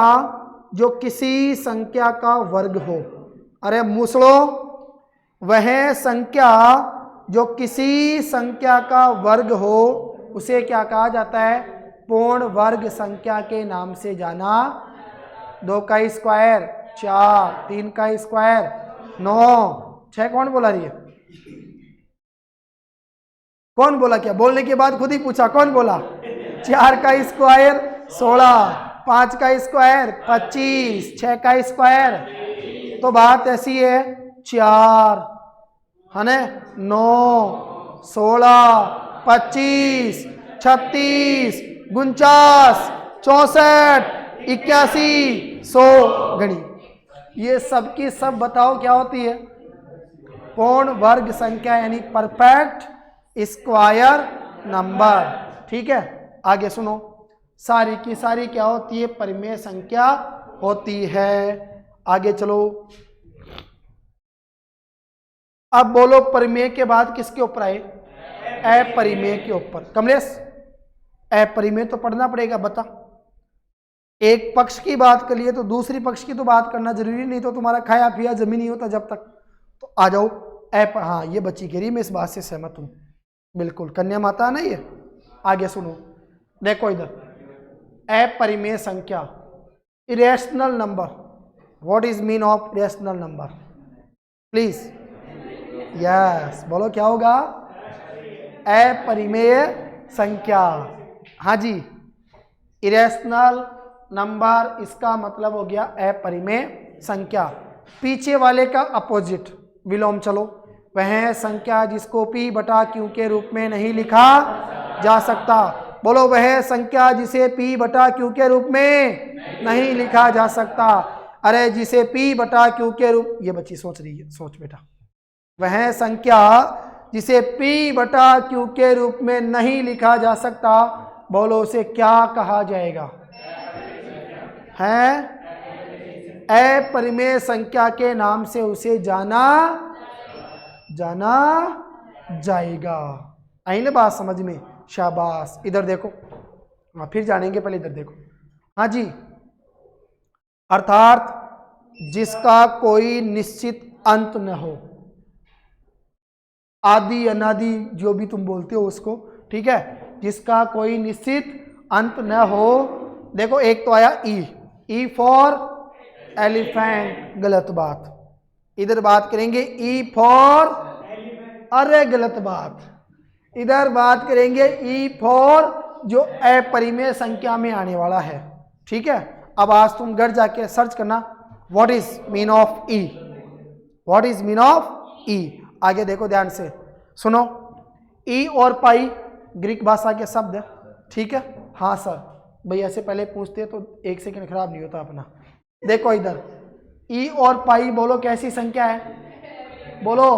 जो किसी संख्या का वर्ग हो। अरे मूसड़ो, वह संख्या जो किसी संख्या का वर्ग हो उसे क्या कहा जाता है? पूर्ण वर्ग संख्या के नाम से जाना। 2 का स्क्वायर 4, 3 का स्क्वायर 9, 6 कौन बोला रही है? कौन बोला? क्या बोलने के बाद खुद ही पूछा, कौन बोला? 4 का स्क्वायर 16, 5 का स्क्वायर 25, 6 का स्क्वायर, तो बात ऐसी है 4 है ना, 9, 16, 25, 36, 49, 64, 81, 100 गणी। ये सब की सब बताओ क्या होती है? पूर्ण वर्ग संख्या, यानी परफेक्ट स्क्वायर नंबर। ठीक है, आगे सुनो, सारी की सारी क्या होती है? परिमेय संख्या होती है। आगे चलो, अब बोलो परिमेय के बाद किसके ऊपर आए? अपरिमेय के ऊपर। कमलेश, अपरिमेय तो पढ़ना पड़ेगा, बता। एक पक्ष की बात कर लिए तो दूसरी पक्ष की तो बात करना जरूरी नहीं, तो तुम्हारा खाया पिया जमीन नहीं होता जब तक। तो आ जाओ हाँ, ये बच्ची कह रही, मैं इस बात से सहमत हूं, बिल्कुल कन्या माता नहीं है। आगे सुनो, देखो इधर, अपरिमेय संख्या, irrational number. What is mean of irrational number? Please. Yes, बोलो क्या होगा? अपरिमेय संख्या। हाँ जी, इरेशनल नंबर, इसका मतलब हो गया अपरिमेय संख्या। पीछे वाले का अपोजिट, विलोम। चलो, वह संख्या जिसको p बटा q के रूप में नहीं लिखा जा सकता। बोलो, वह संख्या जिसे p बटा q के रूप में नहीं लिखा जा सकता। अरे जिसे p बटा q के रूप, ये बच्ची सोच रही है, सोच बेटा। वह संख्या जिसे p बटा q के रूप में नहीं लिखा जा सकता, बोलो उसे क्या कहा जाएगा? है अपरिमेय संख्या के नाम से उसे जाना जाएगा। आई ना बात समझ में? शाबाश। इधर देखो, हाँ फिर जानेंगे, पहले इधर देखो। हाँ जी, अर्थात जिसका कोई निश्चित अंत न हो, आदि अनादि जो भी तुम बोलते हो उसको, ठीक है, जिसका कोई निश्चित अंत न हो। देखो, एक तो आया ई फॉर एलिफेंट, गलत बात। इधर बात करेंगे ई फॉर, अरे गलत बात। इधर बात करेंगे ई फॉर जो अपरिमेय संख्या में आने वाला है। ठीक है, अब आज तुम घर जाके सर्च करना, what is mean of E, what is mean of E. आगे देखो ध्यान से सुनो, ई और पाई ग्रीक भाषा के शब्द है। ठीक है, हाँ सर, भाई ऐसे पहले पूछते तो 1 सेकंड खराब नहीं होता अपना। देखो इधर, ई और पाई, बोलो कैसी संख्या है? बोलो,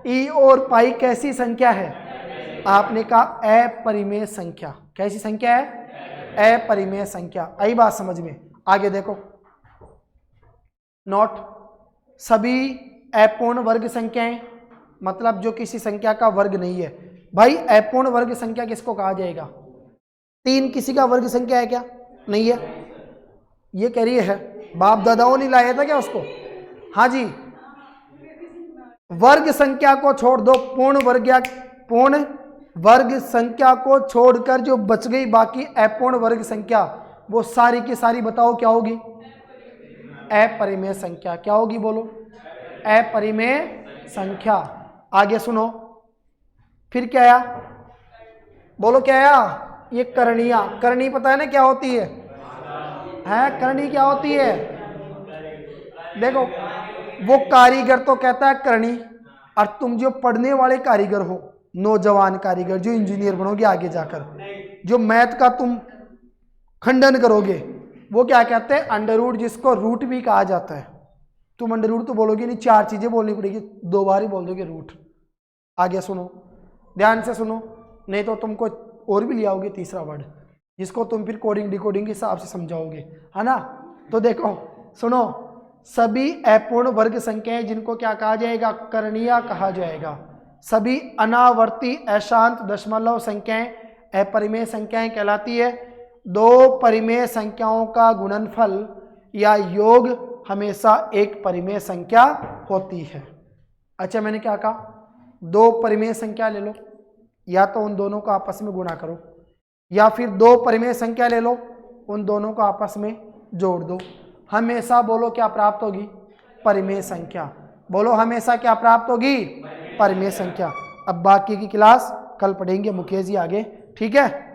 ई और पाई कैसी संख्या है? आपने कहा अपरिमेय संख्या। कैसी संख्या है? अपरिमेय संख्या। आई बात समझ में? आगे देखो, नोट, सभी अपूर्ण वर्ग संख्याएं, मतलब जो किसी संख्या का वर्ग नहीं है। भाई अपूर्ण वर्ग संख्या किसको कहा जाएगा? 3 किसी का वर्ग संख्या है क्या? नहीं है, ये कह रही है बाप दादाओं ने लाया था क्या उसको? हाँ जी, वर्ग संख्या को छोड़ दो, पूर्ण वर्ग संख्या को छोड़कर जो बच गई बाकी अपूर्ण वर्ग संख्या, वो सारी की सारी बताओ क्या होगी? अपरिमेय संख्या। क्या होगी बोलो? अपरिमेय संख्या। आगे सुनो, फिर क्या आया? बोलो क्या आया? ये करणीय। करणी पता है ना क्या होती है? करणी क्या होती है? देखो, वो कारीगर तो कहता है करनी, और तुम जो पढ़ने वाले कारीगर हो, नौजवान कारीगर जो इंजीनियर बनोगे आगे जाकर, जो मैथ का तुम खंडन करोगे, वो क्या कहते हैं अंडर रूट, जिसको रूट भी कहा जाता है। तुम अंडर रूट तो बोलोगे नहीं, 4 चीजें बोलनी पड़ेगी, 2 बार ही बोल दोगे रूट। आगे सुनो, ध्यान से सुनो, नहीं तो तुमको और भी ले आओगे तीसरा वर्ड, जिसको तुम फिर कोडिंग डिकोडिंग के हिसाब से समझाओगे, है ना। तो देखो सुनो, सभी अपूर्ण वर्ग संख्याएं जिनको क्या कहा जाएगा, करणीय कहा जाएगा। सभी अनावर्ती अशांत दशमलव संख्याएं अपरिमेय संख्याएं कहलाती है। 2 परिमेय संख्याओं का गुणनफल या योग हमेशा एक परिमेय संख्या होती है। अच्छा, मैंने क्या कहा, 2 परिमेय संख्या ले लो, या तो उन दोनों को आपस में गुणा करो, या फिर 2 परिमेय संख्या ले लो, उन दोनों को आपस में जोड़ दो। हमेशा बोलो क्या प्राप्त होगी, परिमेय संख्या। बोलो हमेशा क्या प्राप्त होगी, परिमेय संख्या। अब बाकी की क्लास कल पढ़ेंगे मुकेश जी आगे, ठीक है।